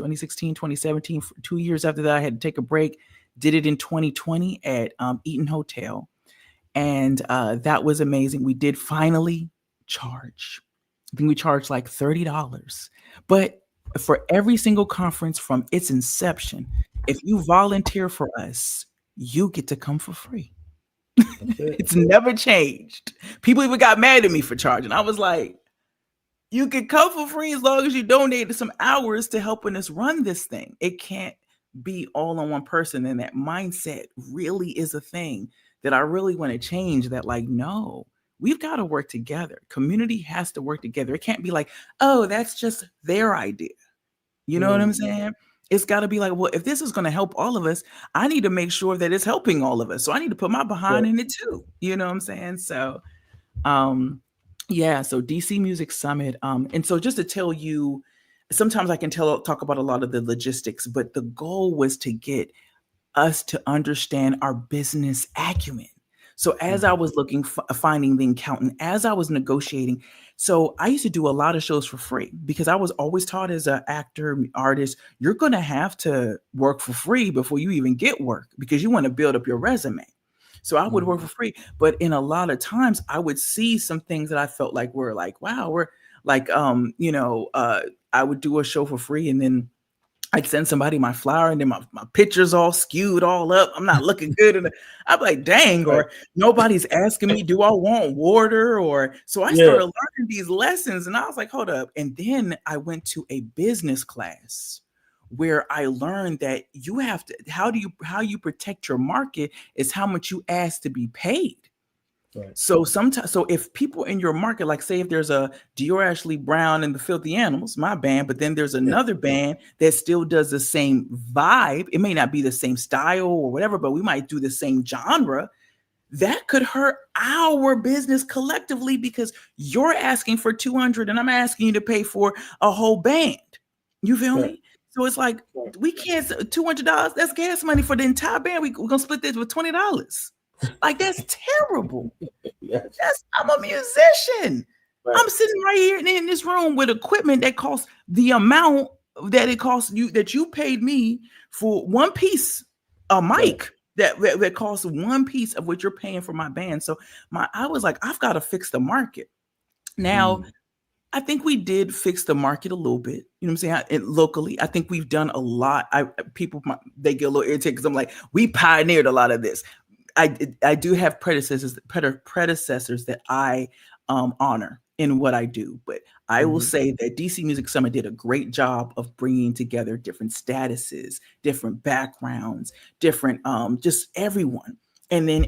2017. For 2 years after that, I had to take a break. Did it in 2020 at Eaton Hotel. And that was amazing. We did finally charge. I think we charged like $30. But for every single conference from its inception, if you volunteer for us, you get to come for free. It's never changed. People even got mad at me for charging. I was like, you can come for free as long as you donate some hours to helping us run this thing. It can't be all on one person. And that mindset really is a thing that I really want to change. That like, no, we've got to work together. Community has to work together. It can't be like, oh, that's just their idea. You know what I'm saying? It's got to be like, well, if this is going to help all of us, I need to make sure that it's helping all of us. So I need to put my behind in it too. You know what I'm saying? So, so DC Music Summit. And so just to tell you, sometimes I can talk about a lot of the logistics, but the goal was to get us to understand our business acumen. So as I was finding the accountant, as I was negotiating, so I used to do a lot of shows for free because I was always taught as an actor, artist, you're going to have to work for free before you even get work because you want to build up your resume. So I would work for free. But in a lot of times I would see some things that I felt like were like, wow, we're like, I would do a show for free and then I'd send somebody my flyer and then my picture's all skewed all up. I'm not looking good. And I'm like, dang, or nobody's asking me, do I want water? Or so I started learning these lessons and I was like, hold up. And then I went to a business class where I learned that you have to, how you protect your market is how much you ask to be paid. Right. So if people in your market, like say if there's a Dior Ashley Brown and the Filthy Animals, my band, but then there's another band that still does the same vibe. It may not be the same style or whatever, but we might do the same genre. That could hurt our business collectively because you're asking for 200 and I'm asking you to pay for a whole band. You feel me? So it's like, we can't, $200, that's gas money for the entire band. We're going to split this with $20. Like, that's terrible. I'm a musician. Right. I'm sitting right here in this room with equipment that costs the amount that it costs you, that you paid me for one piece, a mic that costs one piece of what you're paying for my band. So I was like, I've got to fix the market. Now, I think we did fix the market a little bit. You know what I'm saying? Locally, I think we've done a lot. They get a little irritated because I'm like, we pioneered a lot of this. I do have predecessors that I honor in what I do, but I will say that DC Music Summit did a great job of bringing together different statuses, different backgrounds, different just everyone. And then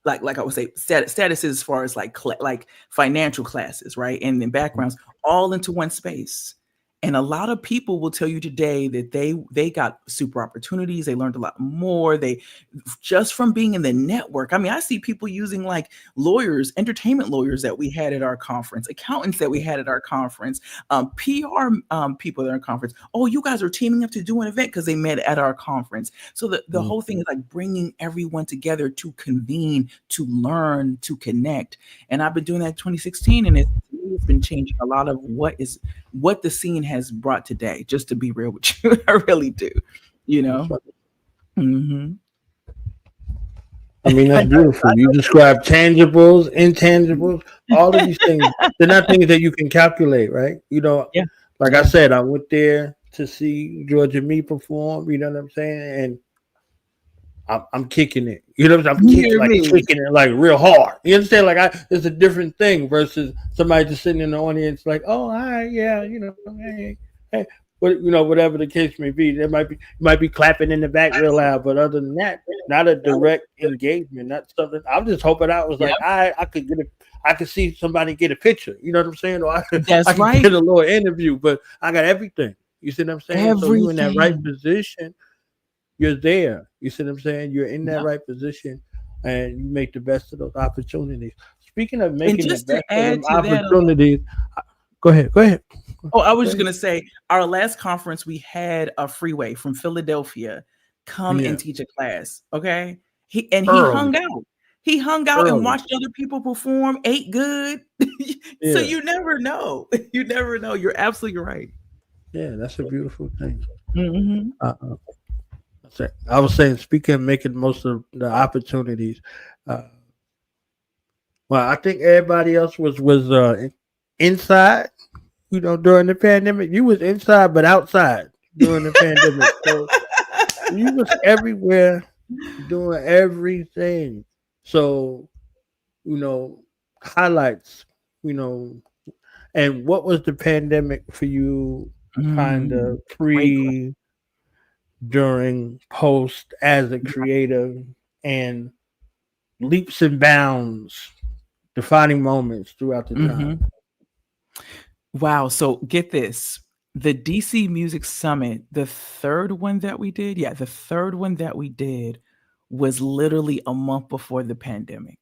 like I would say statuses as far as like financial classes, right? And then backgrounds all into one space. And a lot of people will tell you today that they got super opportunities. They learned a lot more. They just from being in the network. I mean, I see people using like lawyers, entertainment lawyers that we had at our conference, accountants that we had at our conference, PR people at our conference. Oh, you guys are teaming up to do an event because they met at our conference. So the whole thing is like bringing everyone together to convene, to learn, to connect. And I've been doing that in 2016, and it's been changing a lot of what the scene has brought today, just to be real with you. I really do, you know. Mm-hmm. I mean, that's beautiful. You describe tangibles, intangibles, all of these things. They're not things that you can calculate, right? You know, like I said, I went there to see Georgia Me perform, you know what I'm saying? And I'm kicking it. You know what I'm saying? Kicking it like real hard. You understand? Like it's a different thing versus somebody just sitting in the audience like, oh, hi, yeah, you know, hey. But you know, whatever the case may be, there might be clapping in the back real loud, but other than that, not a direct engagement, not something. I'm just hoping I was like, I could see somebody get a picture, you know what I'm saying? Or I could get a little interview, but I got everything. You see what I'm saying? Everything. So you're in that right position. You're there. You see what I'm saying? You're in that right position, and you make the best of those opportunities. Speaking of making the best of those opportunities, go ahead. Oh, I was just going to say, our last conference, we had a Freeway from Philadelphia come and teach a class, okay? He hung out. He hung out and watched other people perform, ate good. So you never know. You never know. You're absolutely right. Yeah, that's a beautiful thing. Mm-hmm. I was saying, speaking of making most of the opportunities, well, I think everybody else was inside. You know, during the pandemic, you was inside but outside during the pandemic. So you was everywhere doing everything. So, you know, highlights, you know, and what was the pandemic for you kind of pre, during, post as a creative, and leaps and bounds, defining moments throughout the time? Wow. So get this. The DC Music Summit, the third one that we did, was literally a month before the pandemic.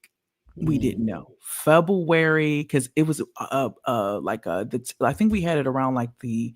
We didn't know. February, because it was I think we had it around like the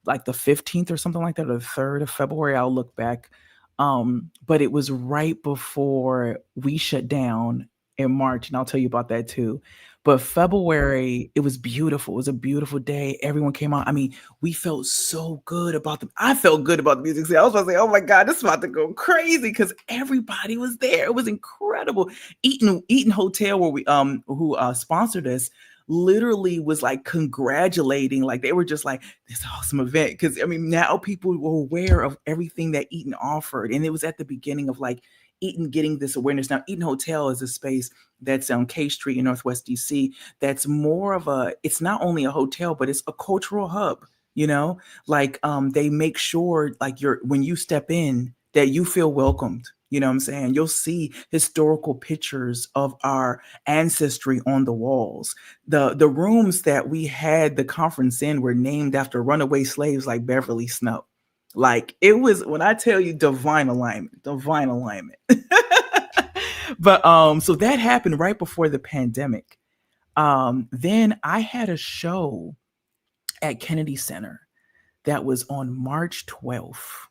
15th or something like that, or the 3rd of February. I'll look back. But it was right before we shut down in March, and I'll tell you about that too. But February, it was beautiful. It was a beautiful day. Everyone came out. I mean, we felt so good about them. I felt good about the music scene. I was about to say, oh my God, this is about to go crazy because everybody was there. It was incredible. Eaton Hotel, where we who sponsored us, literally was like congratulating, like they were just like, this awesome event. Because I mean, now people were aware of everything that Eaton offered. And it was at the beginning of like Eaton getting this awareness. Now, Eaton Hotel is a space that's on K Street in Northwest DC. That's more of it's not only a hotel, but it's a cultural hub, you know, like they make sure like when you step in that you feel welcomed. You know what I'm saying? You'll see historical pictures of our ancestry on the walls. The rooms that we had the conference in were named after runaway slaves like Beverly Snow. Like it was, when I tell you, divine alignment. But so that happened right before the pandemic. Then I had a show at Kennedy Center that was on March 12th.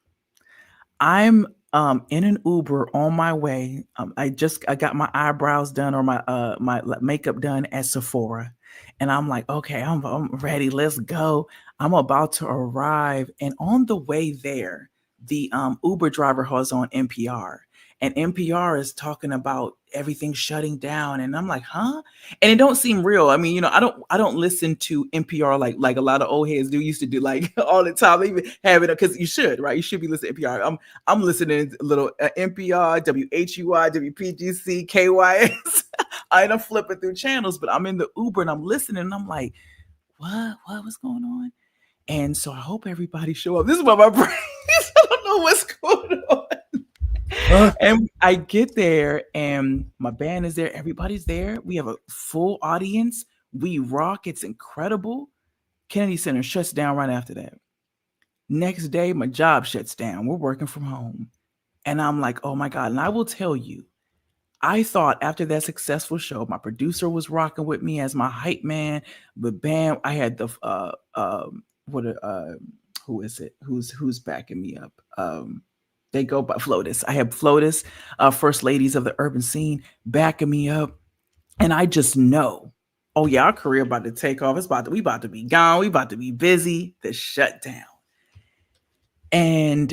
I'm in an Uber on my way. I got my eyebrows done or my makeup done at Sephora. And I'm like, okay, I'm ready. Let's go. I'm about to arrive. And on the way there, the Uber driver was on NPR. And NPR is talking about everything shutting down. And I'm like, huh? And it don't seem real. I mean, you know, I don't listen to NPR like a lot of old heads used to do like all the time. They even have it because you should, right? You should be listening to NPR. I'm listening to a little NPR, WHUI, WPGC, KYS. I'm flipping through channels, but I'm in the Uber and I'm listening and I'm like, what's going on? And so I hope everybody show up. This is what my brain is. I don't know what's going on. And I get there and my band is there. Everybody's there. We have a full audience. We rock. It's incredible. Kennedy Center shuts down right after that. Next day, my job shuts down. We're working from home. And I'm like, oh my God. And I will tell you, I thought after that successful show, my producer was rocking with me as my hype man. But bam, I had the who is it? Who's backing me up? They go by Flotus. I have Flotus, first ladies of the urban scene, backing me up, and I just know, oh yeah, our career about to take off. We about to be gone. We about to be busy. The shutdown, and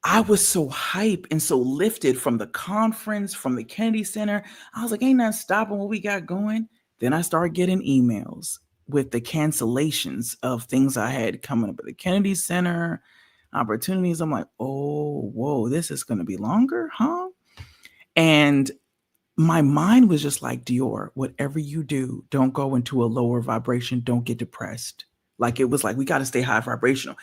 I was so hyped and so lifted from the conference, from the Kennedy Center. I was like, ain't nothing stopping what we got going. Then I started getting emails with the cancellations of things I had coming up at the Kennedy Center, opportunities. I'm like, oh, whoa, this is going to be longer, huh? And my mind was just like, Dior, whatever you do, don't go into a lower vibration. Don't get depressed. Like it was like, we got to stay high vibrational.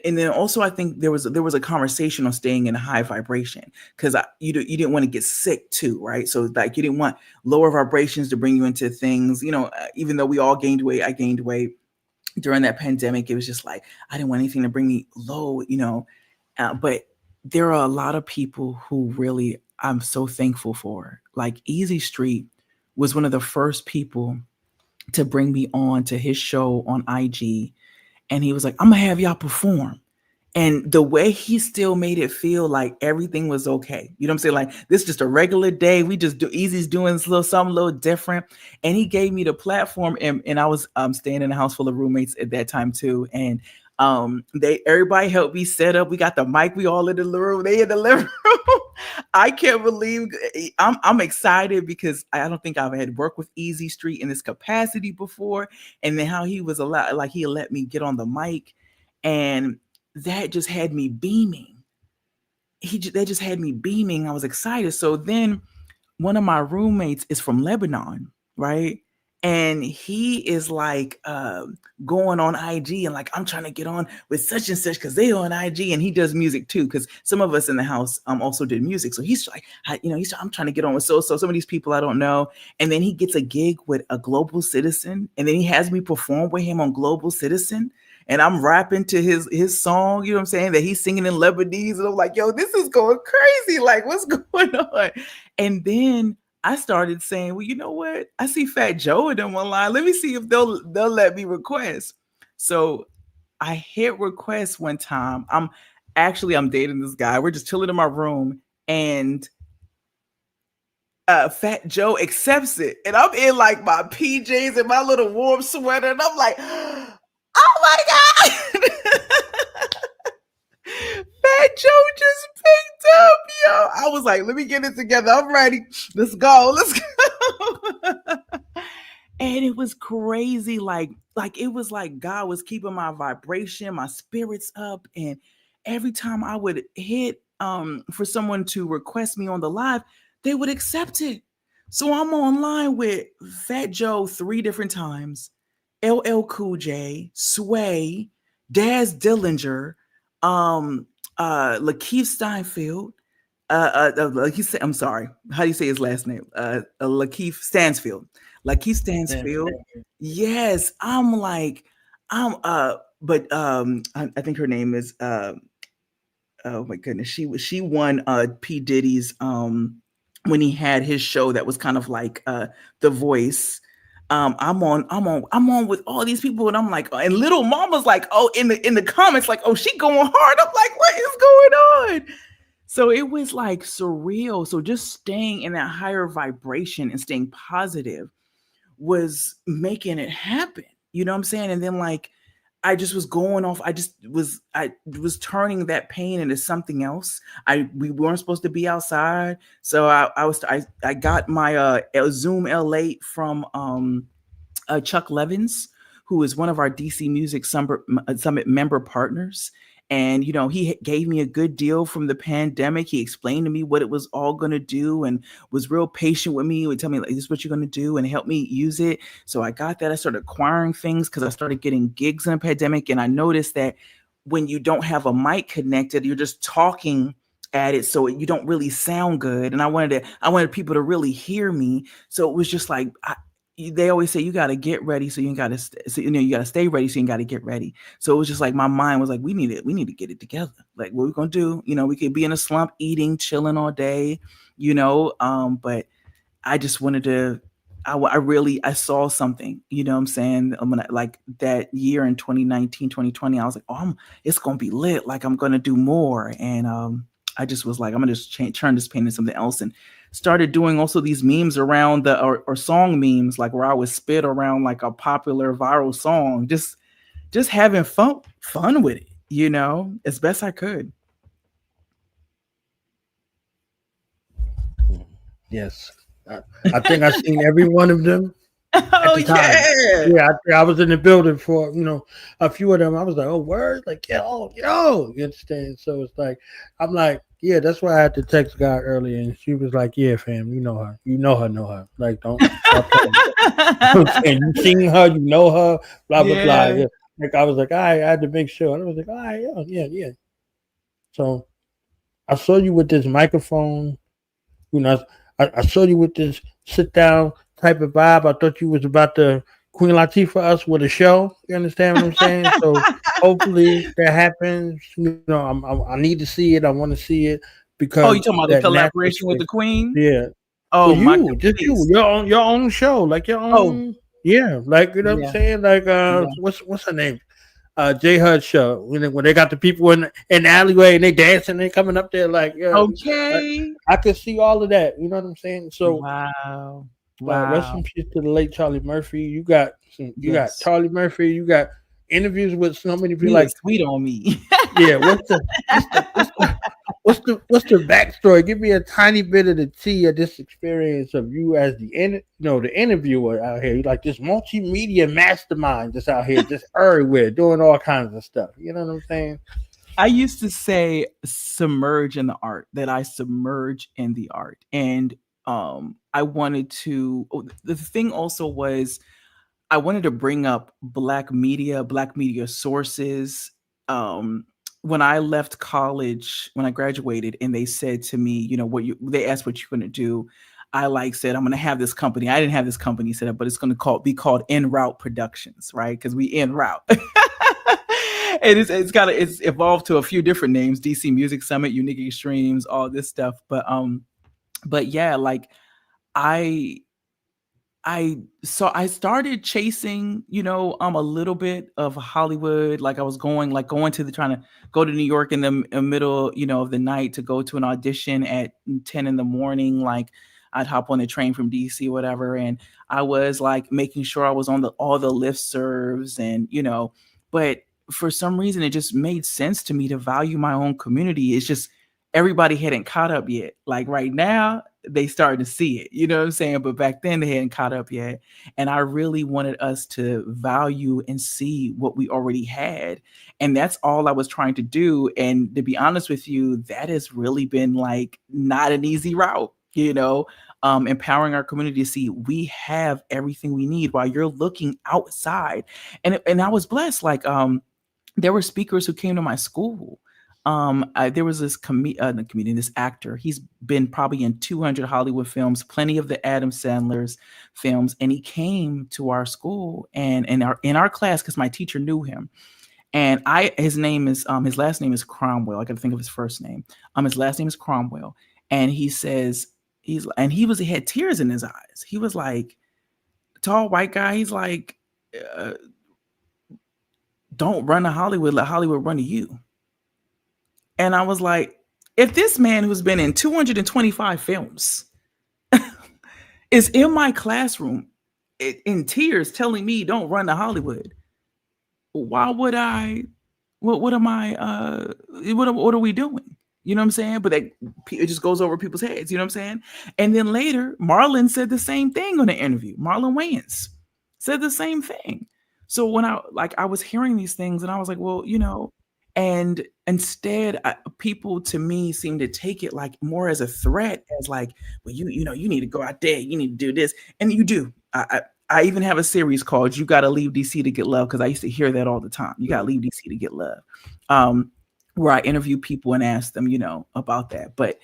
And then also I think there was a conversation on staying in high vibration because you didn't want to get sick too, right? So like you didn't want lower vibrations to bring you into things, even though we all gained weight, I gained weight during that pandemic. It was just like, I didn't want anything to bring me low, but there are a lot of people who really I'm so thankful for. Like Easy Street was one of the first people to bring me on to his show on IG. And he was like, I'm gonna have y'all perform. And the way he still made it feel like everything was okay. You know what I'm saying? Like this is just a regular day. We just do Easy's doing something a little different. And he gave me the platform and I was staying in a house full of roommates at that time too. And everybody helped me set up. We got the mic, we all in the room, they in the living room. I can't believe I'm excited because I don't think I've had worked with Easy Street in this capacity before. And then how he was he let me get on the mic, and that just had me beaming. That just had me beaming. I was excited. So then one of my roommates is from Lebanon, right? And he is like going on IG and like, I'm trying to get on with such and such because they on IG, and he does music too. Because some of us in the house also did music. So he's like, I'm trying to get on with so some of these people I don't know. And then he gets a gig with a Global Citizen, and then he has me perform with him on Global Citizen. And I'm rapping to his song, you know what I'm saying, that he's singing in Lebanese. And I'm like, yo, this is going crazy. Like, what's going on? And then I started saying, well, you know what? I see Fat Joe in them online. Let me see if they'll let me request. So I hit request one time. I'm dating this guy. We're just chilling in my room, and Fat Joe accepts it. And I'm in like my PJs and my little warm sweater. And I'm like, oh my God. Fat Joe just picked up, yo. I was like, let me get it together. I'm ready. Let's go. And it was crazy. Like it was like God was keeping my vibration, my spirits up. And every time I would hit for someone to request me on the live, they would accept it. So I'm online with Fat Joe 3 different times, LL Cool J, Sway, Daz Dillinger, Lakeith Steinfeld, I'm sorry, how do you say his last name? Lakeith Stansfield. Yes, I think her name is oh my goodness, she won P. Diddy's when he had his show that was kind of like The Voice. I'm on with all these people, and I'm like, and Little Mama's like, oh, in the comments, like, oh, she going hard. I'm like, what is going on? So it was like surreal. So just staying in that higher vibration and staying positive was making it happen. You know what I'm saying? And then like, I just was going off. I was turning that pain into something else. We weren't supposed to be outside. So I got my Zoom L8 from Chuck Levins, who is one of our DC Music Summit member partners. And, he gave me a good deal from the pandemic. He explained to me what it was all going to do and was real patient with me. He would tell me, like, this is what you're going to do, and help me use it. So I got that. I started acquiring things because I started getting gigs in the pandemic. And I noticed that when you don't have a mic connected, you're just talking at it so you don't really sound good, and I wanted people to really hear me. So it was just like they always say you got to get ready, so you got to you got to stay ready, so you got to get ready. So it was just like my mind was like, we need to get it together. Like, what we're gonna do? We could be in a slump, eating, chilling all day, but I just wanted to. I saw something, what I'm saying? Like that year in 2019, 2020, I was like, it's going to be lit. Like, I'm going to do more. And I just was like, I'm going to just turn this pain into something else, and started doing also these memes around or song memes, like where I would spit around like a popular viral song, just having fun with it, as best I could. Yes. I think I've seen every one of them at the time. Yeah, I was in the building for a few of them. I was like, oh, word, like yo, you understand? So it's like I'm like, yeah, that's why I had to text God earlier, and she was like, yeah, fam, you know her, like don't stop playing. You seen her, you know her, blah blah blah. Yeah. Like I was like, I had to make sure. And I was like, all right, yeah. So I saw you with this microphone, I saw you with this sit down type of vibe. I thought you was about to Queen Latifah us with a show. You understand what I'm saying? So hopefully that happens. I need to see it. I want to see it because you talking about the collaboration with the Queen? Yeah. Oh, well, your own show, like your own. Yeah, like what I'm saying. Like what's her name? J Hud show when they got the people in the alleyway and they dancing, they coming up there like okay. I could see all of that. You know what I'm saying? So wow. Rest in peace to the late Charlie Murphy. You got Charlie Murphy. You got interviews with so many people. Like sweet on me. Yeah. What's the backstory? Give me a tiny bit of the tea of this experience of you as the interviewer out here. You're like this multimedia mastermind just out here, just everywhere, doing all kinds of stuff. You know what I'm saying? I used to say submerge in the art, that I submerge in the art. And I wanted to, the thing also was, I wanted to bring up Black media sources. When I left college, when I graduated, and they said to me, they asked what you're going to do. I said, I'm going to have this company. I didn't have this company set up, but it's going to be called En Route Productions, right? Because we en route. And it's evolved to a few different names: DC Music Summit, Unique Extremes, all this stuff. But yeah, like I started chasing, a little bit of Hollywood. Like I was trying to go to New York in the middle, of the night to go to an audition at 10 in the morning. Like I'd hop on the train from DC or whatever. And I was like making sure I was on all the listservs and, but for some reason it just made sense to me to value my own community. It's just everybody hadn't caught up yet. Like right now, they started to see it, you know what I'm saying? But back then they hadn't caught up yet. And I really wanted us to value and see what we already had. And that's all I was trying to do. And to be honest with you, that has really been like not an easy route, empowering our community to see we have everything we need while you're looking outside. And I was blessed. Like, there were speakers who came to my school. There was this comedian, this actor. He's been probably in 200 Hollywood films, plenty of the Adam Sandler's films, and he came to our school and in our class because my teacher knew him. And his last name is Cromwell. I got to think of his first name. His last name is Cromwell, and he says he had tears in his eyes. He was like, tall white guy. He's like, don't run to Hollywood. Let Hollywood run to you. And I was like, if this man who's been in 225 films is in my classroom in tears telling me don't run to Hollywood, why would I? What are we doing? You know what I'm saying? But it just goes over people's heads. You know what I'm saying? And then later, Marlon said the same thing on the interview. Marlon Wayans said the same thing. So when I was hearing these things and I was like, well, and instead people to me seem to take it like more as a threat, as like, well, you need to go out there, you need to do this. And you do. I even have a series called You Gotta Leave DC to Get Love, because I used to hear that all the time. You gotta leave DC to get love. where I interview people and ask them, about that. But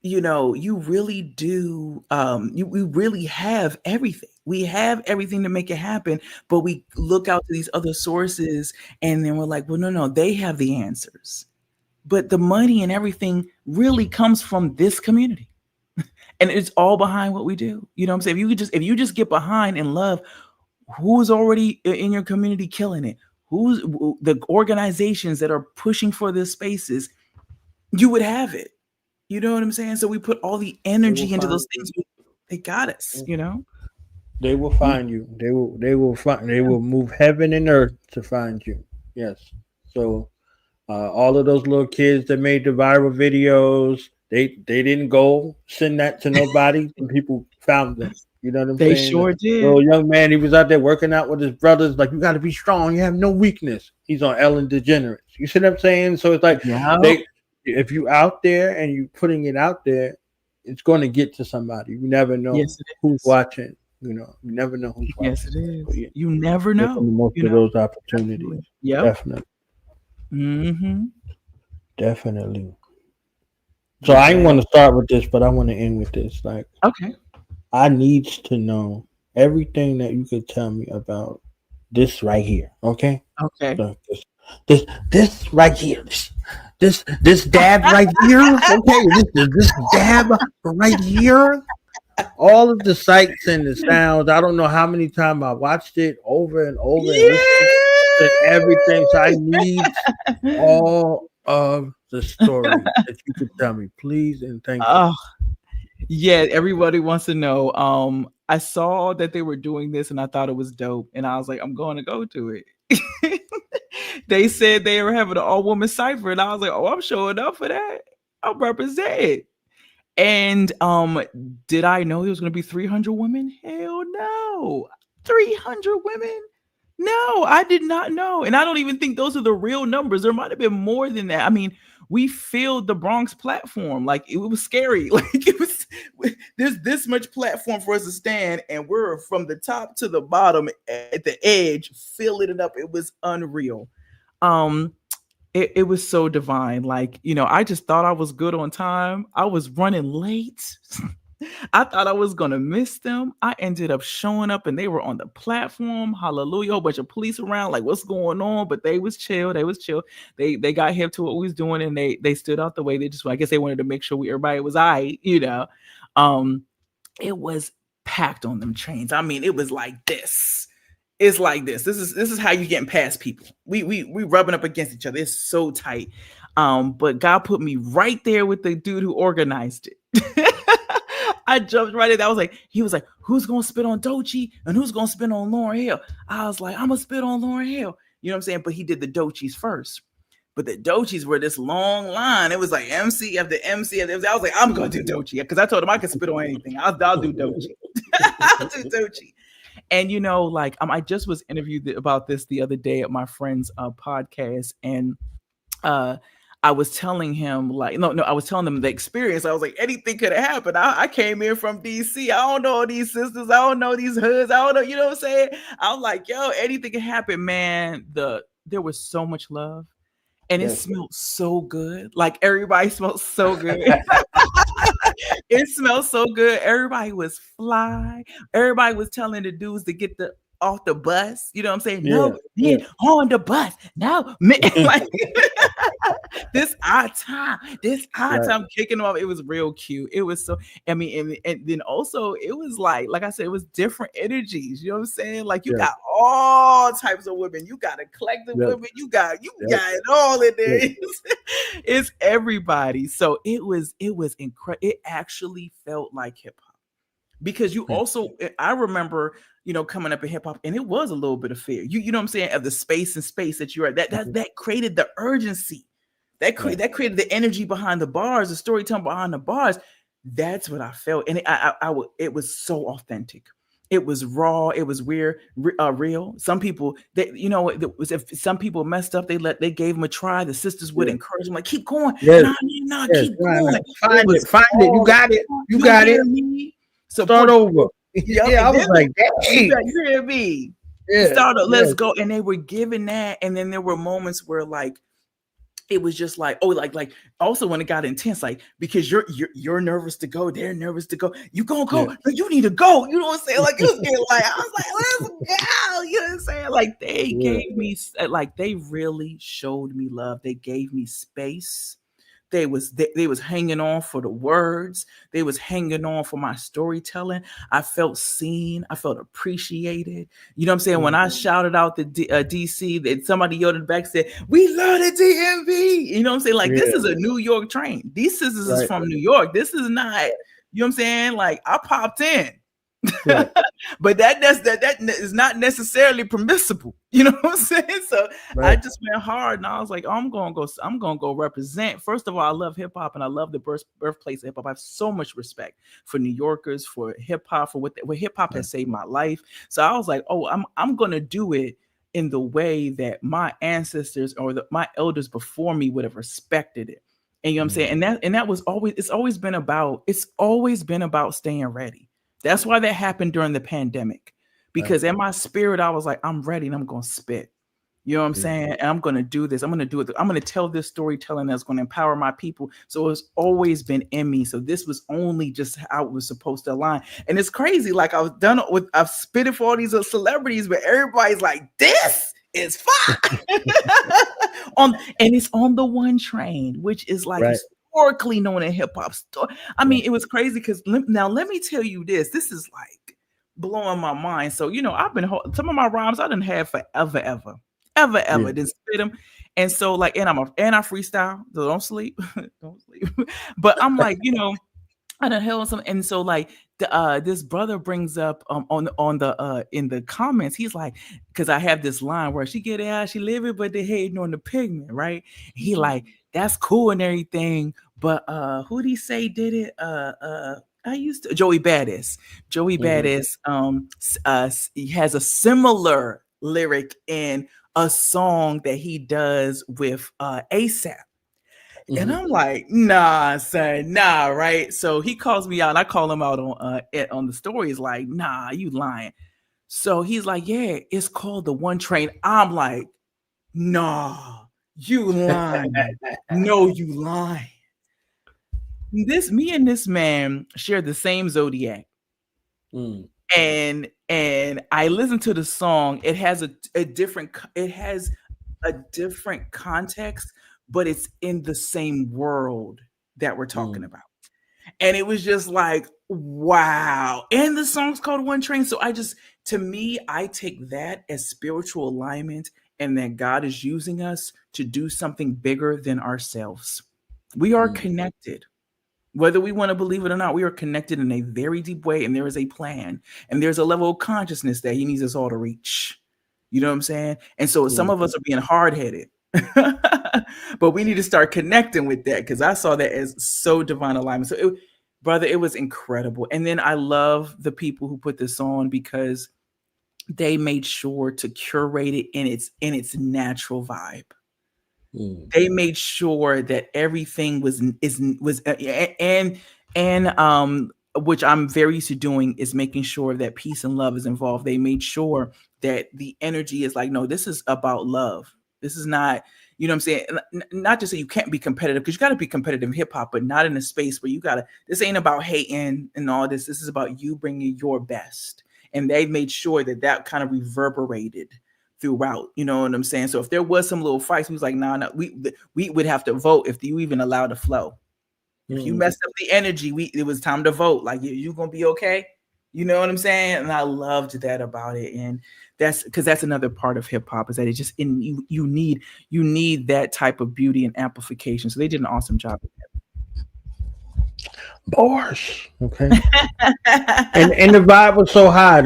you really do. We really have everything. We have everything to make it happen, but we look out to these other sources, and then we're like, well, no, they have the answers. But the money and everything really comes from this community, and it's all behind what we do. You know what I'm saying? If you just get behind and love who's already in your community killing it, who's the organizations that are pushing for these spaces, you would have it. You know what I'm saying? So we put all the energy into those things. They got us, They will find you. They will move heaven and earth to find you. Yes. So all of those little kids that made the viral videos, they didn't go send that to nobody, and people found them. You know what I'm saying? They sure did. Little young man, he was out there working out with his brothers. Like, you got to be strong. You have no weakness. He's on Ellen DeGeneres. You see what I'm saying? So it's like if you out there and you putting it out there, it's going to get to somebody. You never know who's watching. You never know who's watching. Yes, it is. You never know. Most of those opportunities. Yeah, definitely. Mm-hmm. Definitely. So I didn't want to start with this, but I want to end with this. Like, okay, I needs to know everything that you could tell me about this right here. Okay. Okay. So this right here. This dab right here. Okay. This dab right here. All of the sights and the sounds. I don't know how many times I watched it over and over and listened to everything. So I need all of the story that you could tell me, please, and thank you. Yeah, everybody wants to know. I saw that they were doing this and I thought it was dope, and I was like, I'm going to go to it. They said they were having an all-woman cipher, and I was like, oh, I'm showing up for that. I'm representing. And did I know there was going to be 300 women? Hell no. 300 women? No, I did not know. And I don't even think those are the real numbers. There might have been more than that. I mean, we filled the Bronx platform. Like, it was scary. Like, there's this much platform for us to stand, and we're from the top to the bottom at the edge, filling it up. It was unreal. It was so divine. Like, I just thought I was good on time. I was running late. I thought I was going to miss them. I ended up showing up and they were on the platform. Hallelujah. A whole bunch of police around, like, what's going on? But they was chill. They got hip to what we was doing, and they stood out the way. I guess they wanted to make sure everybody was all right, It was packed on them trains. I mean, it was like this. It's like this. This is how you getting past people. We rubbing up against each other. It's so tight. But God put me right there with the dude who organized it. I jumped right in. He was like, who's gonna spit on Doechii and who's gonna spit on Lauryn Hill? I was like, I'm gonna spit on Lauryn Hill. You know what I'm saying? But he did the Doechiis first. But the Doechiis were this long line. It was like MC after MC after MC. I was like, I'm gonna do Doechii, because I told him I could spit on anything. I'll do Doechii. I'll do Doechii. And I just was interviewed about this the other day at my friend's podcast, and I was telling him I was telling them the experience. I was like, anything could have happened. I came in from DC. I don't know these sisters. I don't know these hoods. I don't know. You know what I'm saying? I'm like, yo, anything can happen, man. There was so much love, and it smelled so good. Like, everybody smelled so good. It smelled so good. Everybody was fly. Everybody was telling the dudes to get off the bus. You know what I'm saying? No, on the bus. No, man. Like, this our time. Kicking them off. It was real cute. It was so, and then also it was like I said, it was different energies. You know what I'm saying? Like, you got all types of women. You got eclectic women. You got it all in there. It's everybody. So it was incredible. It actually felt like hip hop, because you also, I remember, coming up in hip hop, and it was a little bit of fear. You know what I'm saying? Of the space that you're at. That created the urgency. That created the energy behind the bars, the storytelling behind the bars. That's what I felt, and it was so authentic. It was raw. It was weird, real. Some people, if some people messed up, they gave them a try. The sisters would encourage them, like, keep going. No, keep going. Find it. You got it. You got it. So start over. I was like, you hear me? Start. Let's go. And they were giving that, and then there were moments where, like, it was just like, oh, like also when it got intense, like, because you're nervous to go, they're nervous to go, you gonna go, like, you need to go, you know what I'm saying? Like, it was getting like, I was like, let's go, you know what I'm saying? Like, they gave me, like, they really showed me love. They gave me space. They was hanging on for the words. They was hanging on for my storytelling. I felt seen. I felt appreciated. You know what I'm saying? When I shouted out the DC, that somebody yelled in the back, said, "We love the DMV." You know what I'm saying? Like, this is a New York train. These sisters is from New York. This is not, you know what I'm saying? Like, I popped in. Right. But that is not necessarily permissible. You know what I'm saying? So I just went hard, and I was like, oh, I'm gonna go represent. First of all, I love hip hop, and I love the birthplace of hip hop. I have so much respect for New Yorkers, for hip hop, for what hip hop has saved my life. So I was like, oh, I'm gonna do it in the way that my ancestors or my elders before me would have respected it. And you know what I'm saying? And that was always, it's always been about staying ready. That's why that happened during the pandemic, because in my spirit, I was like, I'm ready and I'm going to spit. You know what I'm saying? And I'm going to do this. I'm going to do it. I'm going to tell this storytelling that's going to empower my people. So it's always been in me. So this was only just how it was supposed to align. And it's crazy. Like, I've spitted for all these celebrities, but everybody's like, this is fine. And it's on the one train, which is like, historically known in hip hop story. I mean, it was crazy because now let me tell you this. This is like blowing my mind. So, you know, I've been some of my rhymes I didn't have forever. Didn't spit them. And so, like, and I freestyle. So don't sleep. Don't sleep. But I'm like, you know, I done held some. And so, like, this brother brings up on the in the comments, he's like, because I have this line where she get it out, she live it, but they hating on the pigment, right? He like, that's cool and everything, but who did he say did it? I used to Joey Badass. He has a similar lyric in a song that he does with ASAP. And I'm like, nah, son, nah, right? So he calls me out, and I call him out on the story. He's like, nah, you lying. So he's like, yeah, it's called The One Train. I'm like, nah, you lying. No, you lying. Me and this man share the same zodiac. And I listened to the song. It has a different context, but it's in the same world that we're talking about. And it was just like, wow. And the song's called One Train. So I take that as spiritual alignment, and that God is using us to do something bigger than ourselves. We are connected. Whether we want to believe it or not, we are connected in a very deep way, and there is a plan, and there's a level of consciousness that he needs us all to reach. You know what I'm saying? And so some of us are being hard-headed. But we need to start connecting with that, because I saw that as so divine alignment. So, brother, it was incredible. And then I love the people who put this on, because they made sure to curate it in its natural vibe. They made sure that everything was which I'm very used to doing, is making sure that peace and love is involved. They made sure that the energy is like, no, this is about love. This is not, you know what I'm saying? Not to say you can't be competitive, because you got to be competitive in hip hop, but not in a space where this ain't about hating and all this. This is about you bringing your best. And they made sure that kind of reverberated throughout, you know what I'm saying? So if there was some little fights, we was like, nah, we would have to vote if you even allow the flow. If you messed up the energy, it was time to vote. Like, you gonna be okay? You know what I'm saying? And I loved that about it. And that's because that's another part of hip hop, is that it just you need that type of beauty and amplification. So they did an awesome job with that. Bars. Okay. and the vibe was so high.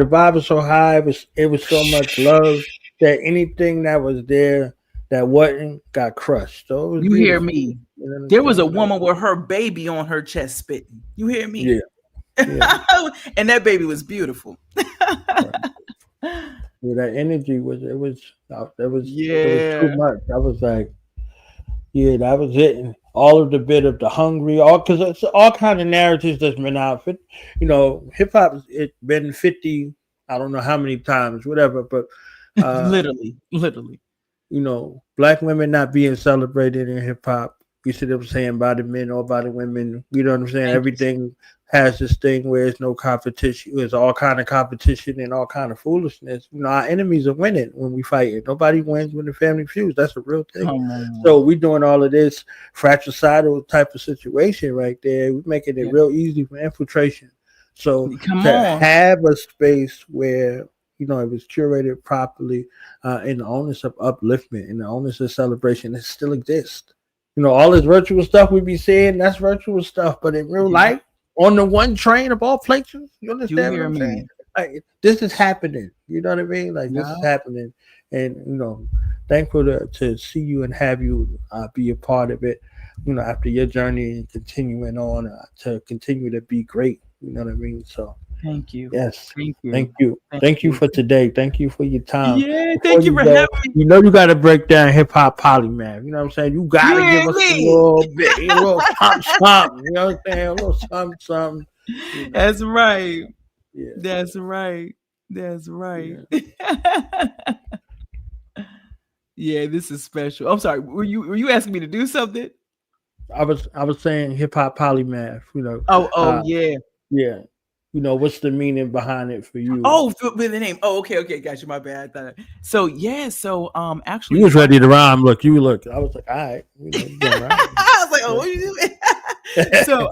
It was so much love that anything that was there that wasn't got crushed. So you hear me? You know, there was a woman with her baby on her chest spitting. You hear me? Yeah. And that baby was beautiful. Yeah, that energy was too much. I was like, yeah, that was it. All of the bit of the hungry, because it's all kind of narratives that's been out. You know, hip hop, it's been 50, I don't know how many times, whatever, but literally. black women not being celebrated in hip hop. You see what I'm saying, by the men or by the women. You know what I'm saying? Everything has this thing where it's no competition. It's all kind of competition and all kind of foolishness. Our enemies are winning when we fight. Nobody wins when the family feuds. That's a real thing. So we doing all of this fratricidal type of situation right there. We're making it real easy for infiltration. So have a space where it was curated properly, and the onus of upliftment and the onus of celebration, it still exists. All this virtual stuff we be saying, that's virtual stuff, but in real life, on the one train of all places, you understand what I'm saying? Like, this is happening. You know what I mean? Like, this is happening, and thankful to see you and have you be a part of it. After your journey and continuing on to continue to be great. You know what I mean? So. Thank you. Yes. Thank you. Thank you for today. Thank you for your time. Yeah, thank you for having me. You got to break down hip-hop polymath. You know what I'm saying? You got to give us a little bit, a little something. You know what I'm saying? A little something. That's right. Yeah. That's right. Yeah, this is special. I'm sorry. Were you asking me to do something? I was saying hip-hop polymath. Yeah. Yeah. What's the meaning behind it for you? Oh, with the name. Oh, okay. Got you. My bad. Actually, you was ready to rhyme. Look. I was like, all right. I was like, oh, what are you doing? So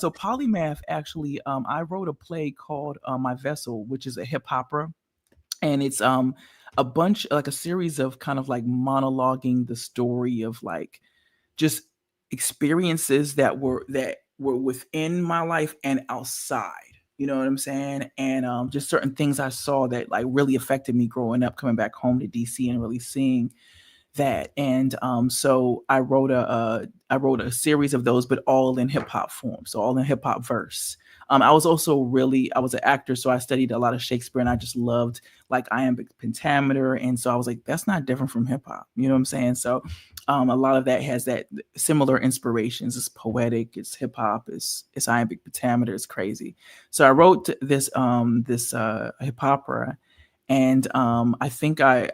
polymath. Actually, I wrote a play called My Vessel, which is a hip-hopera, and it's a bunch, like a series of kind of like monologuing the story of like just experiences that were within my life and outside, you know what I'm saying? And just certain things I saw that like really affected me growing up, coming back home to DC and really seeing that. And so I wrote a series of those, but all in hip hop form. So all in hip hop verse. I was an actor, so I studied a lot of Shakespeare, and I just loved like iambic pentameter. And so I was like, that's not different from hip hop. You know what I'm saying? So a lot of that has that similar inspirations. It's poetic, it's hip hop, it's iambic pentameter, it's crazy. So I wrote this hip-hopera, and I think I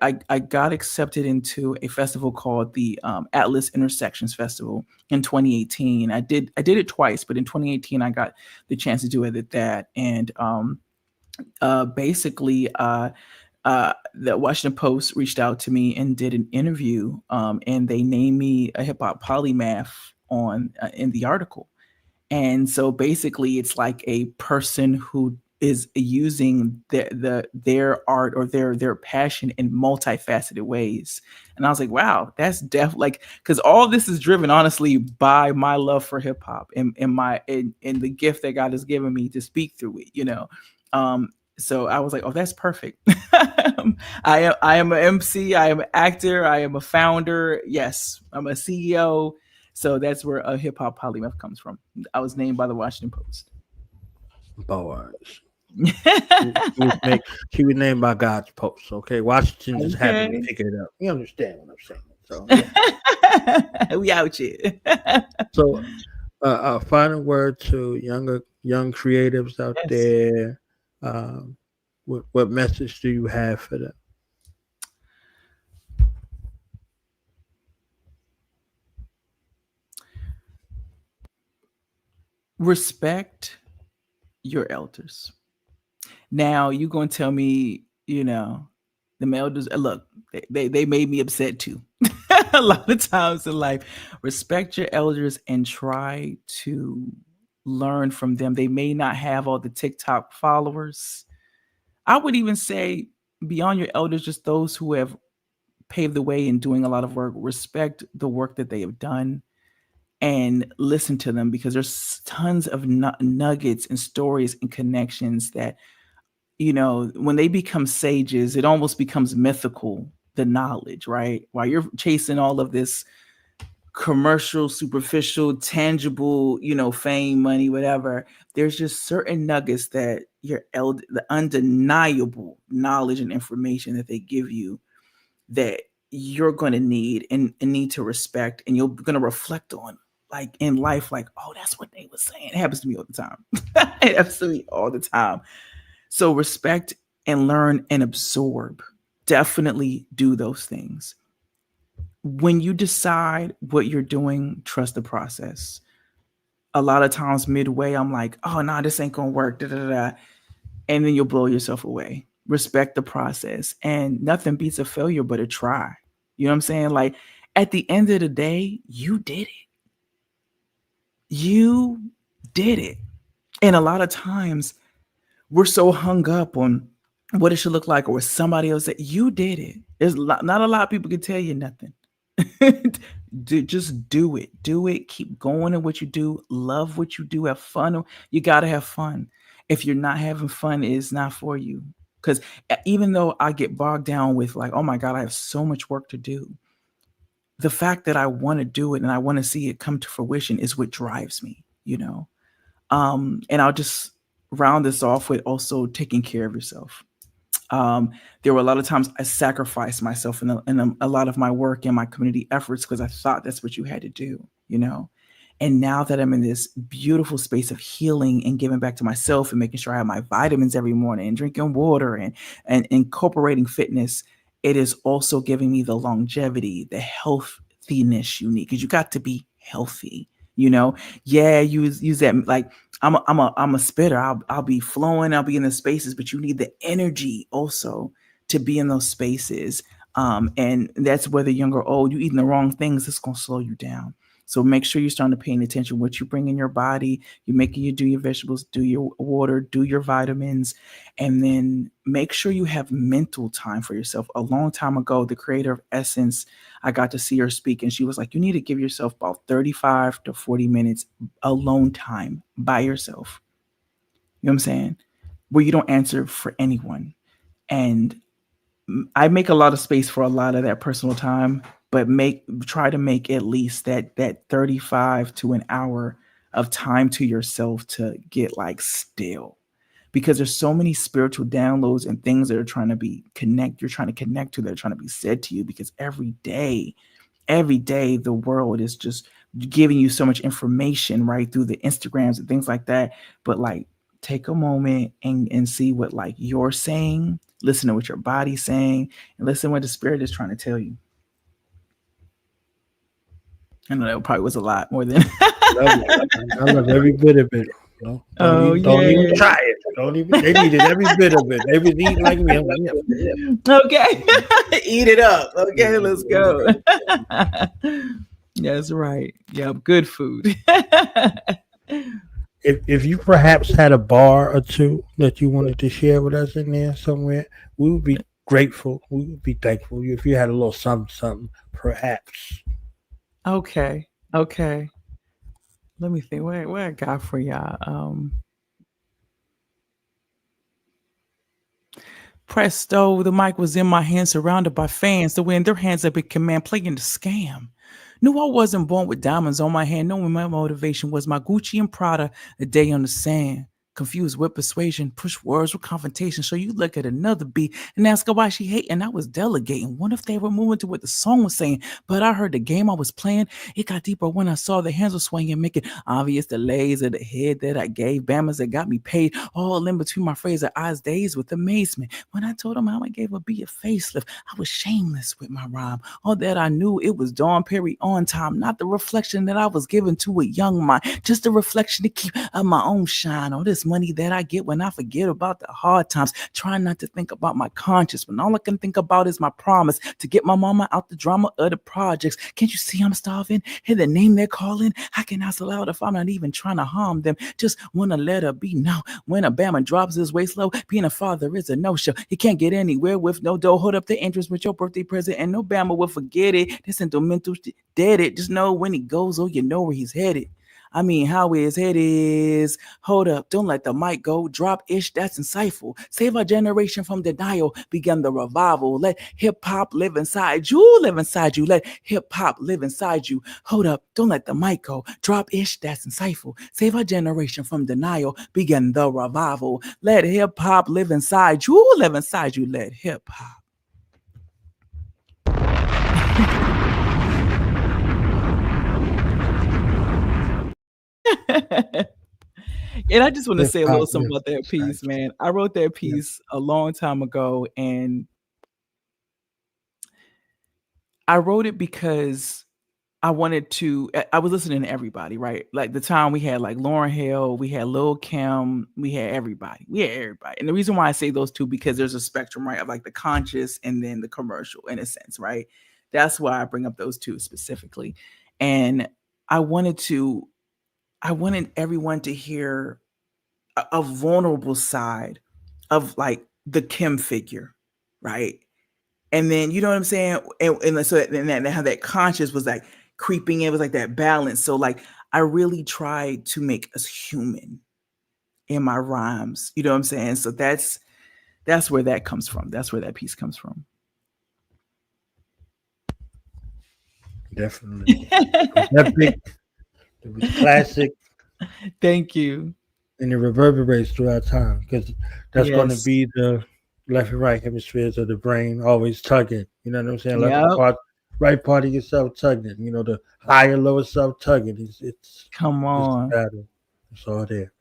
got accepted into a festival called the Atlas Intersections Festival in 2018. I did it twice, but in 2018 I got the chance to do it at that. And basically the Washington Post reached out to me and did an interview, and they named me a hip hop polymath in the article. And so basically it's like a person who is using their art or their passion in multifaceted ways. And I was like, wow, that's like, because all this is driven honestly by my love for hip hop and the gift that God has given me to speak through it, So I was like, oh, that's perfect. I am an MC, I am an actor, I am a founder. Yes, I'm a CEO. So that's where a hip hop polymath comes from. I was named by the Washington Post. Bars. She was named by God's post. Okay, Washington just happened to pick it up. You understand what I'm saying? So yeah. We out here. So, a final word to young creatives out there. What message do you have for them? Respect your elders. Now you're going to tell me, the elders, look, they made me upset too. A lot of times in life. Respect your elders and try to learn from them. They may not have all the TikTok followers. I would even say beyond your elders, just those who have paved the way in doing a lot of work. Respect the work that they have done and listen to them, because there's tons of nuggets and stories and connections that, when they become sages, it almost becomes mythical, the knowledge, right? While you're chasing all of this commercial, superficial, tangible, fame, money, whatever, there's just certain nuggets that the undeniable knowledge and information that they give you that you're going to need and need to respect, and you're going to reflect on, like in life, like, oh, that's what they were saying. It happens to me all the time. It happens to me all the time. So respect and learn and absorb. definitely do those things. When you decide what you're doing, trust the process. A lot of times midway, I'm like, oh, no, this ain't going to work. Da, da, da, da. And then you'll blow yourself away. Respect the process. And nothing beats a failure but a try. You know what I'm saying? Like, at the end of the day, you did it. You did it. And a lot of times we're so hung up on what it should look like or what somebody else said. You did it. There's not a lot of people can tell you nothing. Just do it. Do it. Keep going in what you do. Love what you do. Have fun. You got to have fun. If you're not having fun, it's not for you. Because even though I get bogged down with like, oh my God, I have so much work to do, the fact that I want to do it and I want to see it come to fruition is what drives me, you know? And I'll just round this off with also taking care of yourself. There were a lot of times I sacrificed myself in a lot of my work and my community efforts because I thought that's what you had to do, you know? And now that I'm in this beautiful space of healing and giving back to myself and making sure I have my vitamins every morning and drinking water and incorporating fitness, it is also giving me the longevity, the healthiness you need, because you got to be healthy, you know? Yeah, use that. Like I'm a spitter. I'll be flowing. I'll be in the spaces, but you need the energy also to be in those spaces. And that's whether young or old, you eating the wrong things, it's going to slow you down. So make sure you're starting to pay attention what you bring in your body. You're making you do your vegetables, do your water, do your vitamins, and then make sure you have mental time for yourself. A long time ago, the creator of Essence, I got to see her speak, and she was like, you need to give yourself about 35 to 40 minutes alone time by yourself. You know what I'm saying? Where you don't answer for anyone. And I make a lot of space for a lot of that personal time, but try to make at least that 35 to an hour of time to yourself to get like still, because there's so many spiritual downloads and things that are trying to you're trying to connect to, that are trying to be said to you, because every day the world is just giving you so much information right through the Instagrams and things like that. But like, take a moment and see what like you're saying, listen to what your body's saying, and listen what the spirit is trying to tell you. I know that probably was a lot more than I love every bit of it. No, don't even try it. They needed every bit of it. They was eating like me. I'm like, yeah. Okay. Eat it up. Okay, let's go. That's right. Yep, good food. If you perhaps had a bar or two that you wanted to share with us in there somewhere, we would be grateful. We would be thankful if you had a little something, perhaps. Okay. Let me think. What I got for y'all? Presto, the mic was in my hand, surrounded by fans. The way in their hands up in command, playing the scam. Knew I wasn't born with diamonds on my hand, knowing my motivation was my Gucci and Prada, a day on the sand. Confused with persuasion, push words with confrontation. So you look at another beat and ask her why she hating. I was delegating. What if they were moving to what the song was saying? But I heard the game I was playing. It got deeper when I saw the hands were swinging, making obvious delays of the head that I gave. Bammers that got me paid. All in between my phrase, eyes dazed with amazement. When I told them how I gave a beat a facelift, I was shameless with my rhyme. All that I knew, it was Dawn Perry on time. Not the reflection that I was given to a young mind. Just a reflection to keep my own shine on this money that I get when I forget about the hard times. Trying not to think about my conscience when all I can think about is my promise to get my mama out the drama of the projects. Can't you see I'm starving? Hear the name they're calling? I can ask aloud if I'm not even trying to harm them. Just want to let her be known. When a Bama drops his waist low, being a father is a no-show. He can't get anywhere with no dough. Hold up the interest with your birthday present, and no Bama will forget it. This sentimental dead it. Just know when he goes, oh, you know where he's headed. I mean, how his head is. Hold up, don't let the mic go. Drop ish, that's insightful. Save our generation from denial. Begin the revival. Let hip hop live inside you. Live inside you. Let hip hop live inside you. Hold up, don't let the mic go. Drop ish, that's insightful. Save our generation from denial. Begin the revival. Let hip hop live inside you. Live inside you. Let hip hop. And I just want to say a little something about that piece, man. I wrote that piece a long time ago, and I wrote it because I was listening to everybody, right? Like the time we had like Lauryn Hill, we had Lil' Kim, we had everybody. And the reason why I say those two, because there's a spectrum, right? Of like the conscious and then the commercial in a sense, right? That's why I bring up those two specifically. And I wanted everyone to hear a vulnerable side of like the Kim figure, right? And then, you know what I'm saying? And so and how that conscious was like creeping in, was like that balance. So like, I really tried to make us human in my rhymes. You know what I'm saying? So that's where that comes from. That's where that piece comes from. Definitely. Epic. It was classic. Thank you. And it reverberates throughout time, because that's going to be the left and right hemispheres of the brain always tugging. You know what I'm saying? Right part of yourself tugging. You know, the higher, lower self tugging. It's come on. It's all there.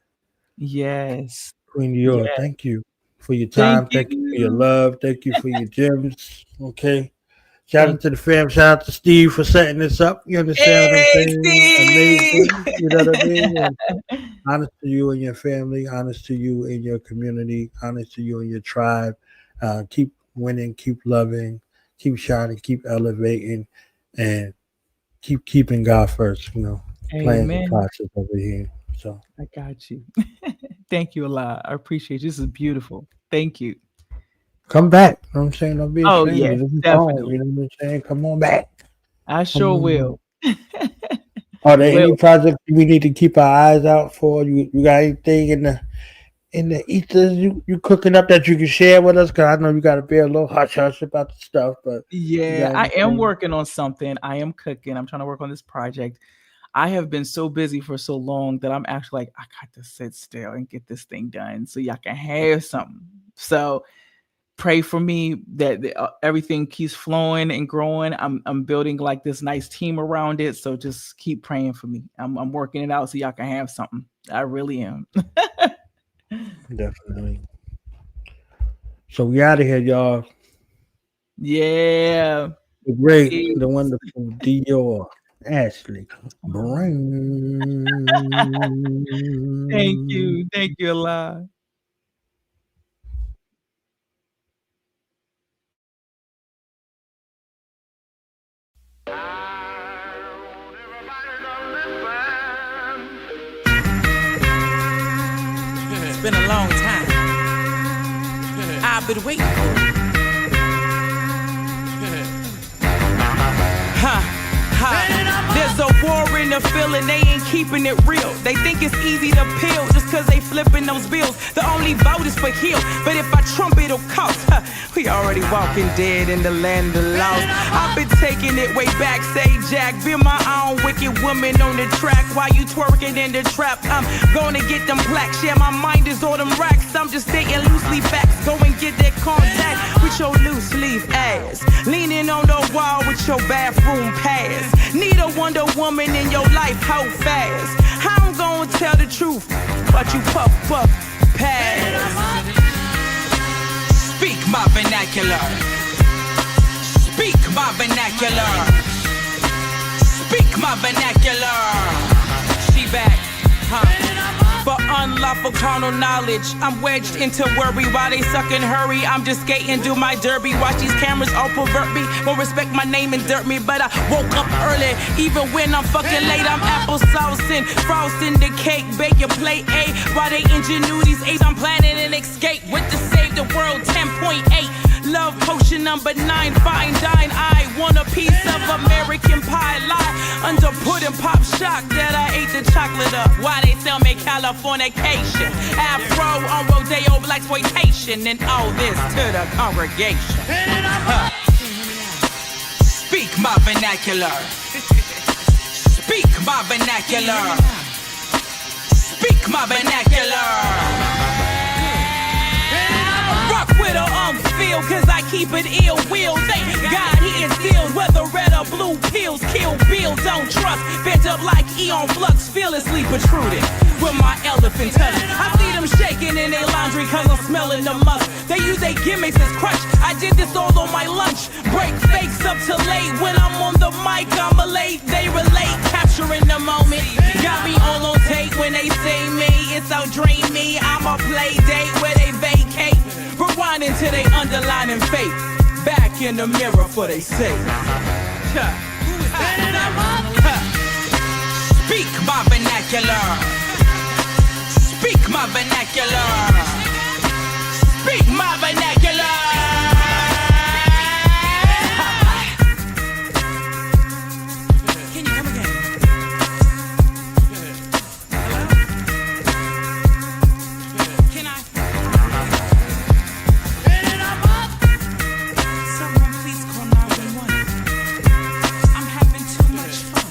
Yes. Queen Dior, thank you for your time. Thank you for your love. Thank you for your gems. Okay. Shout out to the fam. Shout out to Steve for setting this up. You understand what I'm saying? Amazing. You know what I mean? And honest to you and your family. Honest to you and your community. Honest to you and your tribe. Keep winning. Keep loving. Keep shining. Keep elevating. And keep keeping God first. You know, playing the process over here. So I got you. Thank you a lot. I appreciate you. This is beautiful. Thank you. Come back. You know what I'm saying? Don't be ashamed. Oh, yeah, definitely. You know what I'm saying? Come on back. I sure will. Are there any projects we need to keep our eyes out for? You got anything in the ethers you cooking up that you can share with us? Because I know you got to be a little hush about the stuff. But yeah, I am working on something. I am cooking. I'm trying to work on this project. I have been so busy for so long that I'm actually like, I got to sit still and get this thing done so y'all can have something. So pray for me that everything keeps flowing and growing. I'm building like this nice team around it. So just keep praying for me. I'm working it out so y'all can have something. I really am. Definitely. So we out of here, y'all. Yeah. The great, the wonderful Dior Ashley Brown. Thank you. Thank you a lot. It's been a long time. I've been waiting for it. There's a war in the feeling, they ain't keeping it real. They think it's easy to peel just cause they flipping those bills. The only vote is for heal, but if I trump it'll cost. We already walking dead in the land of lost. I've been taking it way back, say Jack. Been my own wicked woman on the track while you twerking in the trap. I'm gonna get them plaques, yeah, my mind is on them racks. I'm just stating loosely facts, go and get that contact with your loose leaf ass. Leaning on the wall with your bathroom pass. Need a Wonder Woman in your life, how fast? I'm gonna tell the truth, but you puff pass. Speak my vernacular. Speak my vernacular. Speak my vernacular. She back, For unlawful carnal knowledge, I'm wedged into worry while they suck and hurry. I'm just skating, do my derby. Watch these cameras all pervert me. Won't respect my name and dirt me, but I woke up early. Even when I'm fucking late, I'm applesauce and frosting the cake. Bake your plate A while they ingenuities ace. I'm planning an escape with the Save the World 10.8. Love potion number 9, fine dine. I want a piece of American pie. Lie under pudding pop shock that I ate the chocolate up. Why they tell me Californication? Afro on Rodeo Blaxploitation, and all this to the congregation. Speak my vernacular. Speak my vernacular. Speak my vernacular. Rock with a feel, cause I keep it ill will. Thank God he instilled whether red or blue pills. Kill Bill, don't trust. Bent up like Eon Flux, fearlessly protruded with my elephant touch. I see them shaking in their lounge laundry cause I'm smelling the musk. They use their gimmicks as crutch. I did this all on my lunch. Break fakes up till late. When I'm on the mic, I'm late. They relate, capturing the moment. Got me all on tape when they say me. It's so dreamy. I'm a play date where they vacate. Rewinding to they underlining fate. Back in the mirror for they say. Speak my vernacular. Speak my vernacular. Speak my vernacular. Can you come again? Hello? Can I? Someone please call 911. I'm having too much fun.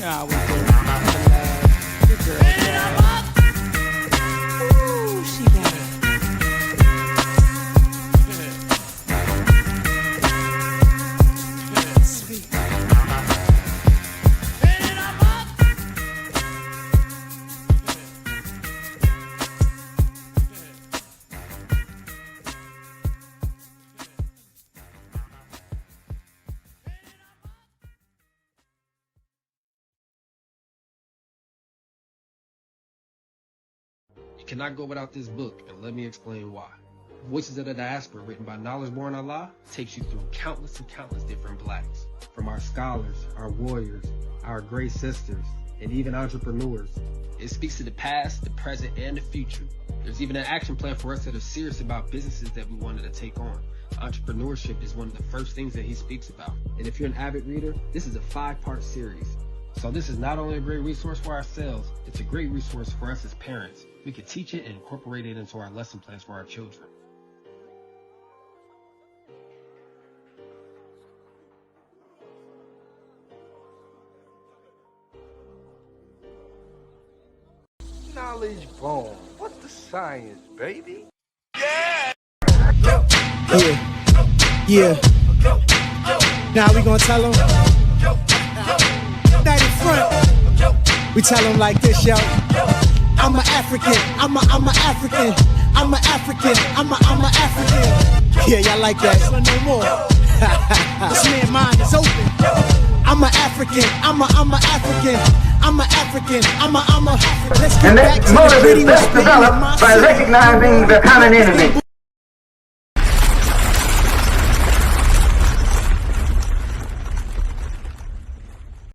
Nah, we good. Good girl. Ooh, she got it. Sweet. You cannot go without this book, and let me explain why. Voices of the Diaspora, written by Knowledge Born Allah, takes you through countless and countless different blacks. From our scholars, our warriors, our great sisters, and even entrepreneurs. It speaks to the past, the present, and the future. There's even an action plan for us that are serious about businesses that we wanted to take on. Entrepreneurship is one of the first things that he speaks about. And if you're an avid reader, this is a 5-part series. So this is not only a great resource for ourselves, it's a great resource for us as parents. We can teach it and incorporate it into our lesson plans for our children. Knowledge born. What's the science, baby? Yeah. Now we gonna tell them. Night in front. We tell them like this, yo. I'm an African. I'm a African. I'm an African. I'm a African. Yeah, y'all like that? No more. This man's mind is open. I'm an African. I'm a African. I'm an African. I'm a. Let's get back to the gritty. Developed by recognizing the common enemy.